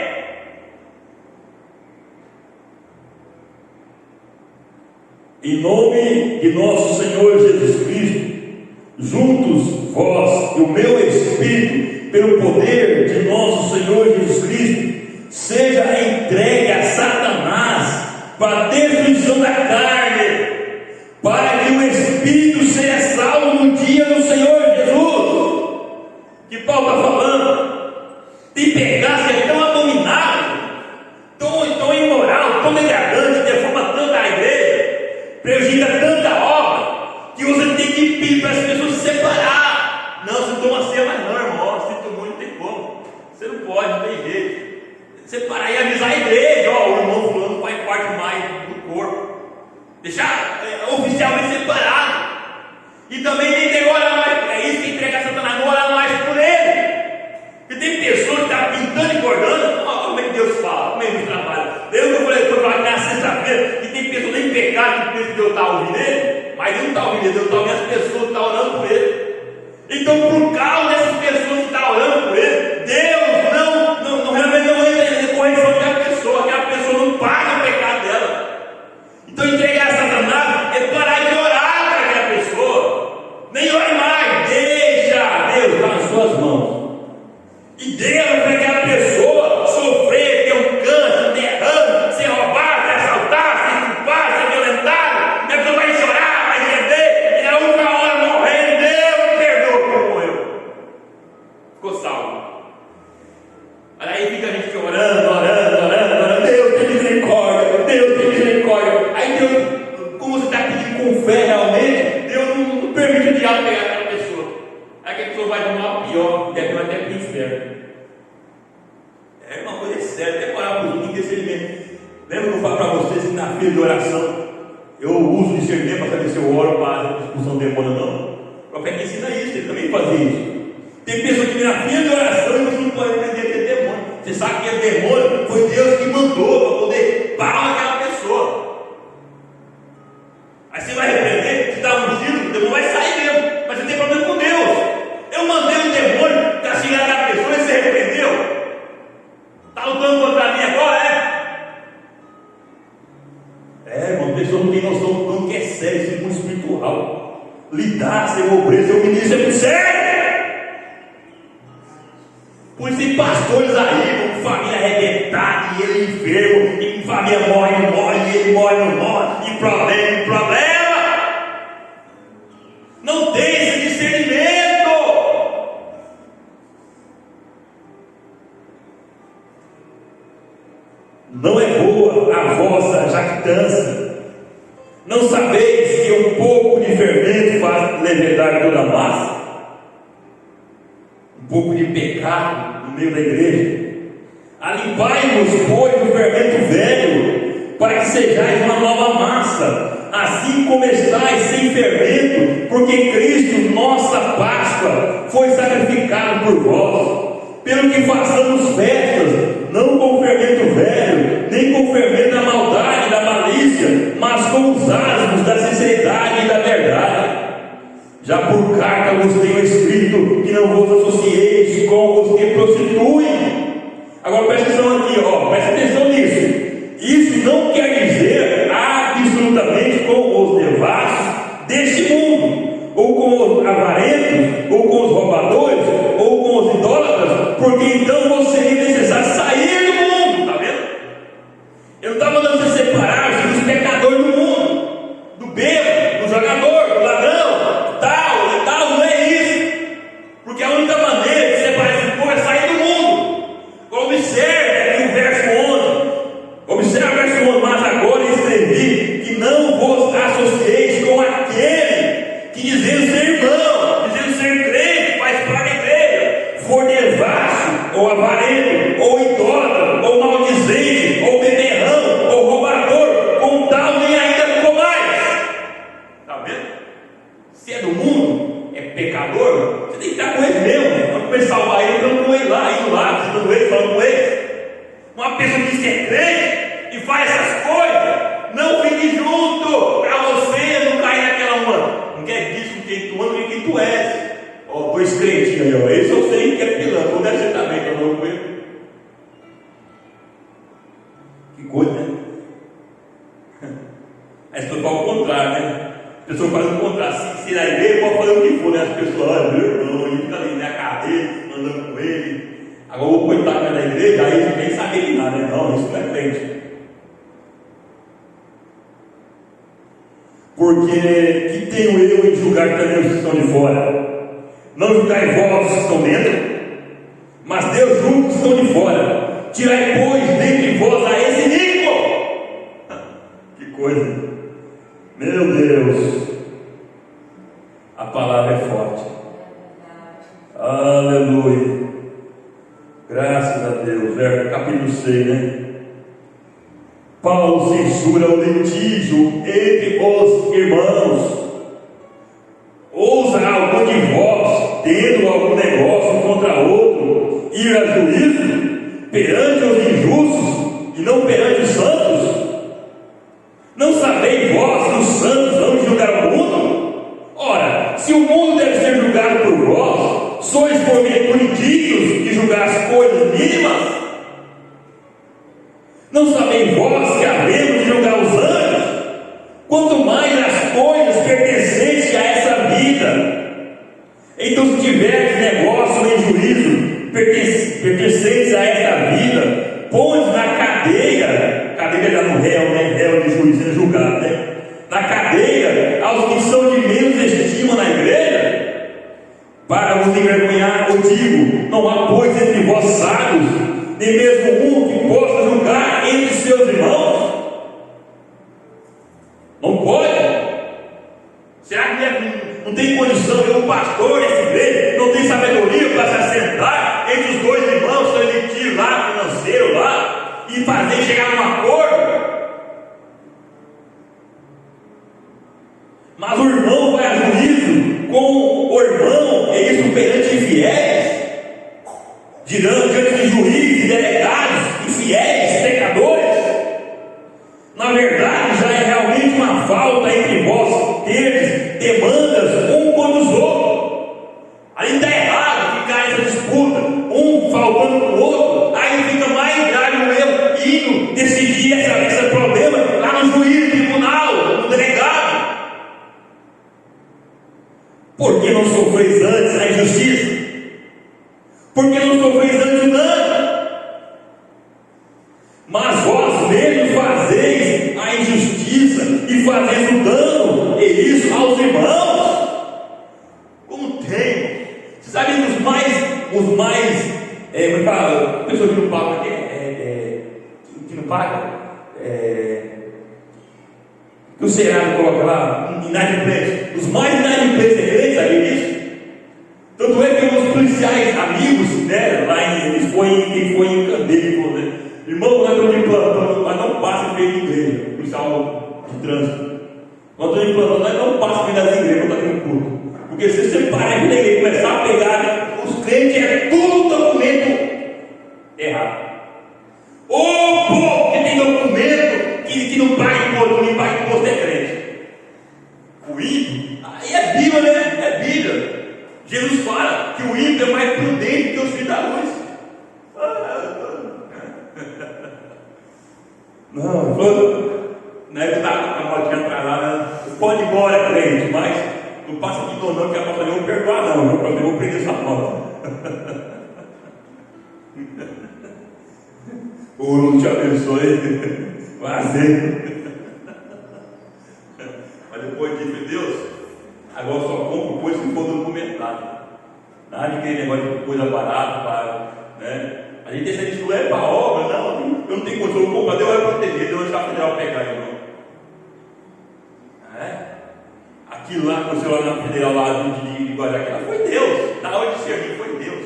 Em nome de nosso Senhor Jesus Cristo, juntos vós e o meu Espírito, pelo poder de nosso Senhor Jesus Cristo, seja entregue a Satanás para a destruição da carne, para que o Espírito seja salvo no dia do Senhor Jesus. Que Paulo está falando? Tem pecado que é tão abominável, tão imoral, tão degradante, deforma tanto a igreja, prejudica tanta obra, que você tem que pedir para as pessoas se separar. Não, você toma ceia, mas não, irmão, você tomou, não tem como. Você não pode, não tem jeito. Separar e avisar a igreja, o irmão fulano faz parte mais do corpo. Deixar oficialmente separado. E também nem tem que orar mais. É isso que entrega a Satanás, não orar mais por ele. Porque tem pessoas que estão pintando e bordando. Como é que Deus fala? Como é que Deus trabalha? Eu falei na sexta-feira que tem pessoas nem pecado que pensa que Deus está ouvindo ele, mas Deus não está ouvindo ele, Deus está ouvindo as pessoas que estão orando por ele. Então, por causa dessas pessoas que estão orando por ele, Deus não entra em correção daquela pessoa, aquela pessoa não paga o pecado dela. Então, entregar a Satanás é parar de orar para aquela pessoa, nem ore mais, deixa Deus nas suas mãos. E Deus para aquela pessoa sofrer, ter um câncer, um derrame, ser roubado, ser assaltado, ser culpado, ser violentado. A pessoa vai chorar, vai gemer, e na última hora morrer, Deus me perdoa porque morreu. Ficou salvo. Aí fica a gente orando, Deus tem misericórdia, Deus tem misericórdia. Aí Deus, como você está pedindo com fé realmente, Deus não permite o diabo pegar aquela pessoa. Aí a pessoa vai tomar pior, deve até para o inferno. É uma coisa séria, até orar por mim, discernimento. Lembra que eu falo para vocês que na fila de oração eu uso discernimento para saber se eu oro para expulsão do demônio ou não? O profeta ensina isso, ele também fazia isso. Tem pessoas que vêm na fila de oração e você não pode aprender a ter demônio. Você sabe que é demônio, foi Deus que mandou para poder parar aquela pessoa. Aí você vai repreender, você está ungido, o demônio vai sair mesmo, mas você tem problema com Deus. Eu mandei um demônio para chegar naquela pessoa e você repreendeu. Está lutando contra mim agora, irmão, a pessoa não tem noção do quanto que é sério esse mundo espiritual. Lidar, ser obreiro, ser ministro é muito sério. Por isso tem pastores aí, com família arrebentada, e ele enfermo, e com família morre, e ele morre, não morre, e problema. Não tem esse discernimento. a vossa jactância? Não sabeis que um pouco de fermento faz levedar toda a massa? Um pouco de pecado no meio da igreja. Alimpai-vos, pois, do fermento velho, para que sejais uma nova massa, assim como estáis sem fermento, porque Cristo, nossa Páscoa, foi sacrificado por vós. Pelo que façamos festas, não com fermento velho, nem com fermento da maldade, da malícia, mas com os asmos da sinceridade e da verdade. Já por carta vos tenho escrito que não vos associeis com os que prostituem. Agora presta atenção aqui, presta atenção nisso. Isso não quer dizer absolutamente com os devassos deste mundo, ou com os avarentos, ou com os roubadores, ou com os idólatras, porque então você seria necessário sair do mundo, está vendo? Eu não estava mandando você separar dos pecadores do mundo, do bêbado, do jogador, do ladrão, tal, não é isso, porque a única maneira de separar esse povo é sair do mundo. Observe aqui o verso 11, observe o verso 11, mas agora escrevi que não vos associeis com aquele que dizendo ser irmão, dizendo ser crente, faz parte da igreja, for devasso, ou avarento, ou idólatra, ou maldizente, ou beberrão, ou roubador, com tal nem ainda comais. Está vendo? Se é do mundo, é pecador, você tem que estar com ele mesmo. Quando começar a salvar ele, estamos com ele lá, indo lá, visitando ele, falando com ele. Uma pessoa que diz que é crente e faz essas coisas, não fique junto, para você não cair naquela uma. Não quer dizer com quem tu anda, nem quem tu és. Dois crentes aí, esse eu sei que é pilantra, deve ser também, tá bom com ele? Que coisa, né? Aí as pessoas falam o contrário, né? As pessoas fazem o contrário. Se na igreja pode fazer o que for, né? As pessoas, olha, meu irmão, ele fica ali na cadeia, andando com ele. Agora o coitado da igreja, aí ele nem sabe de nada, né? Não, isso não é crente. Porque que tenho eu em julgar também os que estão de fora? Não julgai vós os que estão dentro, mas Deus julga os que estão de fora. Tirai, pois, dentre vós a esse iníquo. Que coisa! Meu Deus! A palavra é forte. Aleluia! Graças a Deus. Capítulo 6, né? Paulo censura o litígio entre os irmãos. Ousa algum de vós, tendo algum negócio contra outro, ir a juízo perante os injustos e não perante os santos? Não sabeis vós que os santos vão julgar o mundo? Ora, se o mundo deve ser julgado por vós, sois porventura indignos de julgar as coisas mínimas? Não sabeis vós que havemos de julgar os anjos? Quanto mais as coisas pertencentes a essa vida. Então, se tiveres negócio em juízo pertencentes a essa vida, põe na cadeia já no réu, né? Réu de juízo julgado, né? Na cadeia aos que são de menos estima na igreja, para vos envergonhar, eu digo: não há pois entre vós sábios, nem mesmo um que possa julgar entre seus irmãos? Não pode? Será que não tem condição de um pastor dessa igreja não tem sabedoria para se assentar entre os dois irmãos, seu litígio lá, financeiro lá, e fazer chegar a um acordo? Mas o irmão vai a juízo com o irmão, e isso perante infiéis, diante de juízes, delegados, infiéis, pecadores. Na verdade, já é realmente uma falta entre vós teres demandas um contra os outros. Aí está errado ficar essa disputa, um faltando para o outro. Aí fica mais grave o erro indo decidir esse problema lá no juiz, no tribunal, no delegado. Por que não sofreis antes a injustiça? Por que não sofreis antes o dano? Mas vós mesmos fazeis a injustiça e fazeis o dano, e isso aos irmãos. Como tem? Você sabe os mais a pessoa que não paga, que não paga, que o Senado coloca lá, inadimplentes, os mais inadimplentes da igreja, sabe disso? Tanto é que os policiais amigos, né, lá eles foi em Candeia, né? Irmão, nós estamos de plantão, nós não passamos feio de igreja, policial de trânsito. Nós estamos de plantão, nós não passamos feio das igrejas, não está tendo culto. Porque se você parar aqui na igreja e começar a pegar os crentes, é tudo documento errado. Ô povo que tem documento que não paga imposto, nem paga imposto é crente. O ímpio, aí é Bíblia, né? É Bíblia. Jesus fala que o ímpio é mais prudente que os filhos da luz. Não, na época da motinha atrás lá, né? Pode ir embora, crente, mas não passa de dor não, que a pastora não vai perdoar não, eu vou prender essa moto. O não te abençoe, prazer. Mas depois de Deus, agora só compro coisa se for documentado. Nada de aquele negócio de coisa barata, né? A gente deixa isso é para obra, não, eu não tenho condição de comprar, Deus vai proteger, Deus vai deixar a federal pegar, irmão. Aquilo lá que o senhor na federal lá de Guaraquara foi Deus, na hora de servir foi Deus.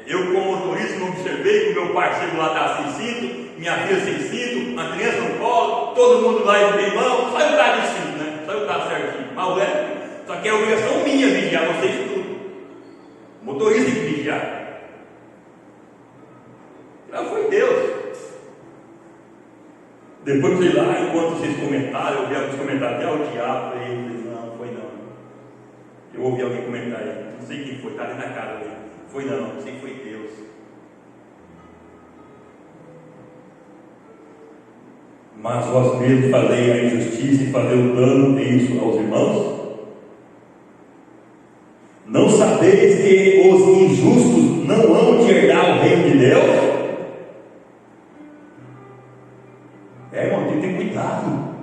Eu, como motorista, não observei que o meu parceiro lá está sem cinto, minha filha sem cinto, uma criança no colo, todo mundo lá em irmão, só eu estar de cinto, né? Só eu estar certinho. Mas só que é obrigação minha vigiar vocês tudo. O motorista tem que vigiar. Não foi Deus. Depois que eu lá, enquanto vocês comentaram, eu ouvi alguns comentários, até o diabo, aí eu falei, não foi não. Eu ouvi alguém comentar aí, não sei quem foi, está ali na cara dele. Foi não sei que foi Deus. Mas vós mesmos fazei a injustiça e fazer o dano isso aos irmãos? Não sabeis que os injustos não hão de herdar o reino de Deus? Irmão, tem que ter cuidado.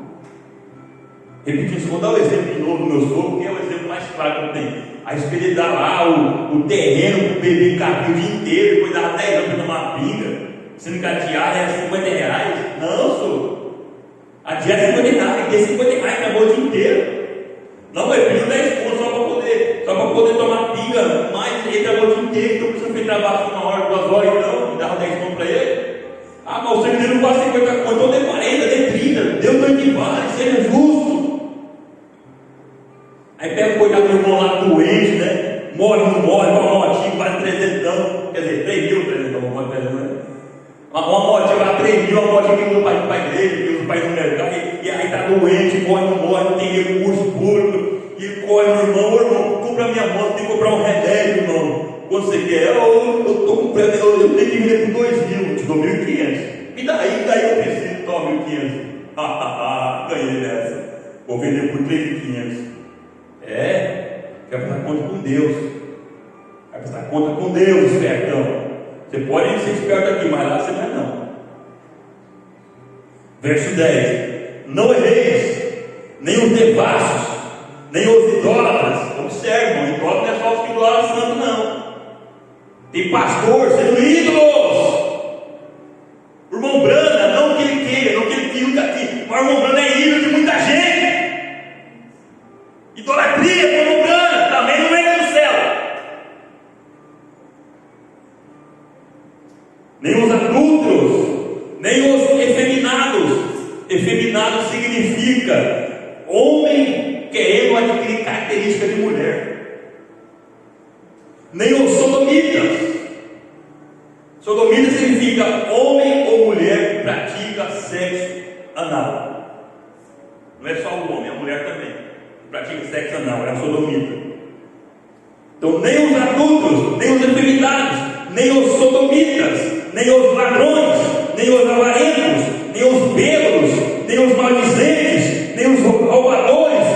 Repetindo, vou dar o exemplo de novo do meu sogro, que é o exemplo mais claro que eu tenho. A respeito de dar lá o terreno para o bebê cabir o dia inteiro, depois dava 10 anos para tomar pinga, sendo que a diária era R$50. Não, sou. A diária é R$50, e R$50 acabou o dia inteiro. Não, eu pedi 10 pontos só para poder tomar pinga, mas ele acabou o dia inteiro, então precisa fazer trabalho de 1 hora, 2 horas, então, e dava 10 pontos para ele. Ah, mas o serviço não faz 50 contas, então dê 40, dê 30, Deus não equivale, seja justo. Aí pega o coitado do irmão lá doente, né? Morre, não morre, com uma motinha, quase 300, quer dizer, 3.300, uma motinha lá, 3.000, uma motinha que usa para ir para a igreja, que usa para ir no mercado, e aí está doente, morre, não morre, não tem recurso público, e corre no irmão, compra a minha moto, tem que comprar um remédio, irmão. Quando você quer, eu estou comprando, eu tenho que vender por 2.000, te dou 1.500. E daí eu preciso, toma 1.500. Ganhei nessa. Vou vender por 3.500. Quer prestar conta com Deus. Vai prestar conta com Deus, espertão. Você pode ser esperto aqui, mas lá você não é não. Verso 10: Não erreis, nem os devassos, nem os idólatras. Observe, idólatra não é só os que idolatram santo, não. Tem pastor sendo ídolos. O irmão Branda, não que ele queira, não que ele nunca aqui, mas o irmão Branda é ídolo de muita gente. Idolatria, o irmão Branda, também não entra no céu. Nem os adúlteros, nem os efeminados. Efeminado significa homem querendo adquirir características de mulher. Nem os sodomitas. Sodomita significa homem ou mulher que pratica sexo anal. Não é só o homem, a mulher também pratica sexo anal, é a sodomita. Então nem os adultos, nem os efeminados, nem os sodomitas, nem os ladrões, nem os avarentos, nem os bêbados, nem os maldizentes, nem os roubadores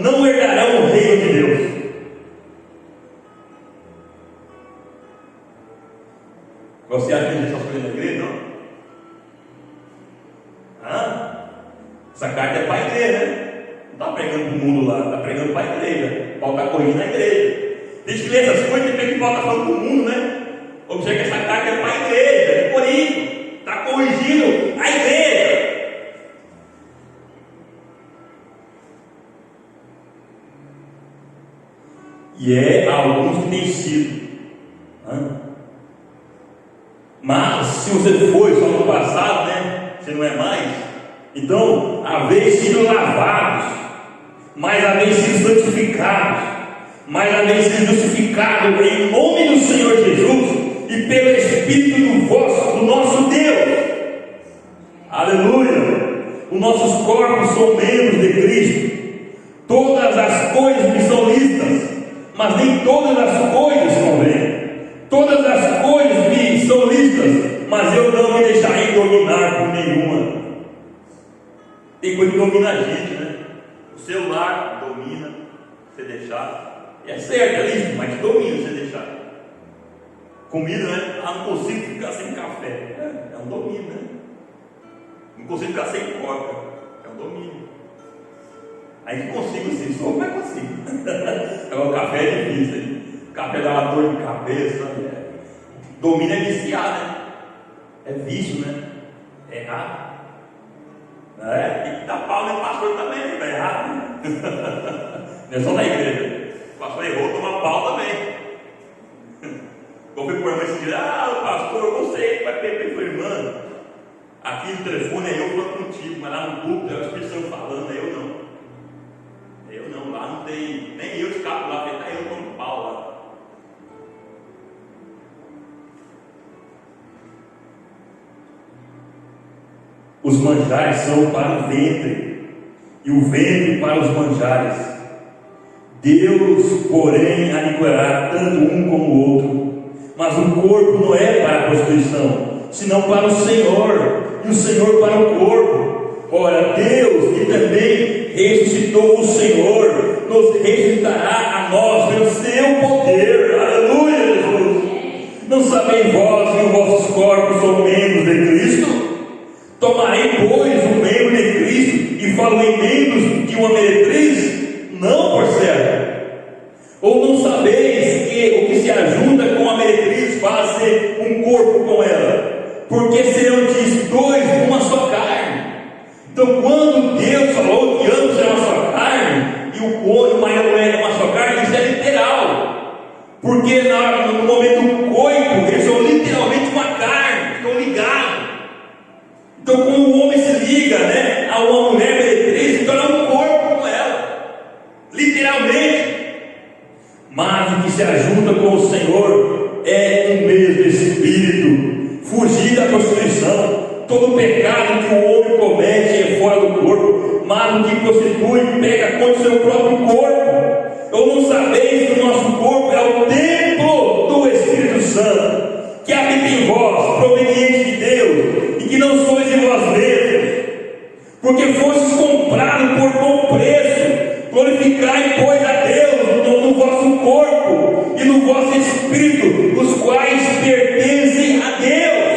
não herdarão o reino de Deus. Você acha que a gente está escolhendo a igreja? Não. Essa carta é para a igreja, né? Não está pregando para o mundo lá, está pregando para a igreja. Paulo está corrigindo a igreja. Tem que ler essas coisas, tem que Paulo está falando para o mundo, né? Observe que essa carta é para a igreja, é Corinto. Está corrigindo a igreja. E alguns que têm sido. Mas se você foi só no passado, né? Você não é mais. Então, haveis sido lavados, mas haveis sido santificados, mas haveis sido justificados em nome do Senhor Jesus e pelo Espírito do nosso Deus. Aleluia. Os nossos corpos são membros de Cristo. Todas as coisas me são listas, mas nem todas as coisas convêm. Todas as coisas me são listas, mas eu não me deixarei dominar por nenhuma. Tem coisa que domina a gente, né? O celular domina, você deixar. É certo, é listo, mas domina você deixar. Comida, né? Não consigo ficar sem café. É um domínio, né? Não consigo ficar sem coca. É um domínio. Aí consigo sim, só mas consigo. Agora o café é difícil, hein? O café dá uma dor de cabeça. Domínio é viciar, né? É vício, né? É errado. Tem que dar pau no pastor também, está errado. Não é só na igreja. O pastor errou, toma pau também. Eu fui por irmã esse dia, pastor, você vai beber com a irmã. Aqui no telefone é eu falando contigo, mas lá no culto é o Espírito Santo falando, eu não, lá não tem, nem eu escapo lá, porque eu tomo pau lá. Os manjares são para o ventre, e o ventre para os manjares. Deus, porém, aniquilará tanto um como o outro. Mas o corpo não é para a prostituição, senão para o Senhor, e o Senhor para o corpo. Ora, Deus, que também ressuscitou o Senhor, nos ressuscitará a nós pelo seu poder. Aleluia, Jesus. Não sabeis vós que os vossos corpos são membros de Cristo? Tomarei, pois, o membro de Cristo e falo em membros de uma meretriz? Não, por certo. Ou não sabeis que o que se ajunta com a meretriz faz um corpo com ela? Porque serão dois uma só carne. Então, quando Deus falou que ambos serão uma só carne, e o corpo e a mulher é uma só carne, isso é literal. Porque no momento do coito, eles são literalmente uma carne, estão ligados. Então, como o homem se liga, né, a uma mulher meretriz, então é um corpo com ela, literalmente. Mas o que se ajunta com o Senhor é um mesmo espírito. Fugir da prostituição. Todo pecado que o homem comete é fora do corpo, mas o que prostitui pega contra o seu próprio corpo. Ou não sabeis que o nosso corpo é o templo do Espírito Santo, que habita em vós, proveniente de Deus, e que não sois de vós mesmos, porque fostes comprados por bom preço. Glorificai, pois, a Deus no vosso corpo e no vosso espírito, os quais pertencem a Deus.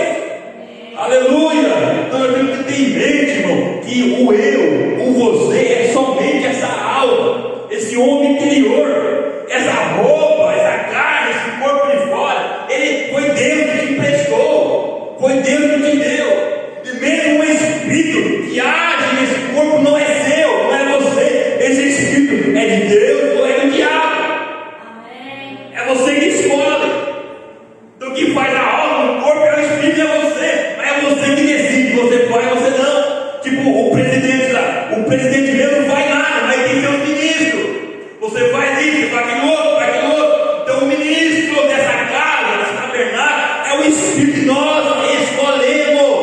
Aleluia! Então nós temos que ter em mente, irmão, que o eu, o você, é somente essa alma, esse homem interior, essa roupa, essa carne, esse corpo de fora. Ele foi Deus que te emprestou, foi Deus que te deu. E mesmo o espírito que age nesse corpo não é seu, não é você. Esse espírito é de Deus ou é do diabo? Amém. É você que escolhe. Então o que faz a obra no corpo é o espírito, é você. Mas é você que decide, você vai ou você não. Tipo o presidente lá, o presidente mesmo não faz nada, mas tem seus ministros. Você faz isso, faz aquilo outro, faz aquilo outro. Então o ministro dessa casa, desse tabernáculo, é o espírito que nós escolhemos.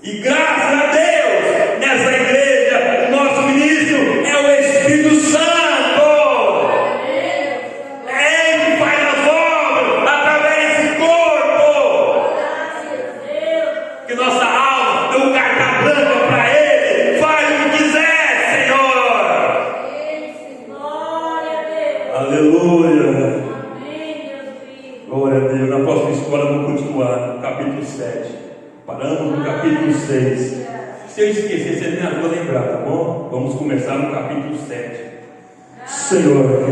E graças a Deus, nessa igreja, o nosso ministro é o Espírito Santo. É Ele que faz as obras através desse corpo. Que nossa alma dê carta branca para Ele. Faz o que quiser, Senhor. Aleluia. Glória a Deus. Na próxima escola vamos continuar no capítulo 7. Paramos no capítulo 6. Se eu esquecer, você me ajuda a lembrar, tá bom? Vamos começar no capítulo 7. Senhor,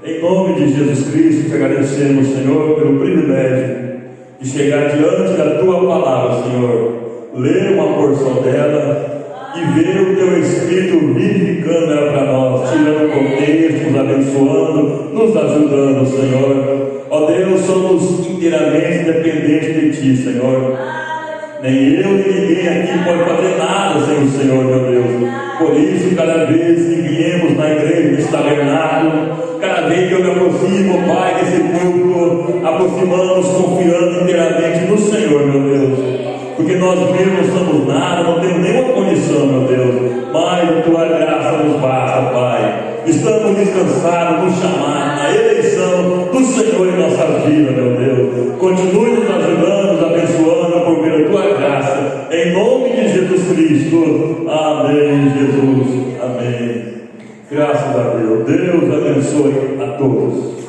em nome de Jesus Cristo, te agradecemos, Senhor, pelo privilégio de chegar diante da Tua palavra, Senhor. Ler uma porção dela e ver o teu Espírito vivificando ela para nós, tirando contexto, nos abençoando, nos ajudando, Senhor. Ó Deus, somos inteiramente dependentes de Ti, Senhor. Nem eu, nem ninguém aqui pode fazer nada sem o Senhor, meu Deus. Por isso, cada vez que viemos na igreja, nesse tabernáculo, cada vez que eu me aproximo, Pai, desse público, aproximamos, confiando inteiramente no Senhor, meu Deus. Porque nós mesmos não somos nada, não temos nenhuma condição, meu Deus. Mas a Tua graça nos basta, Pai. Estamos descansados no chamado, na eleição do Senhor em nossas vidas, meu Deus. Continue nos ajudando, nos abençoando por meio da Tua graça. Em nome de Jesus Cristo. Amém, Jesus. Amém. Graças a Deus. Deus abençoe a todos.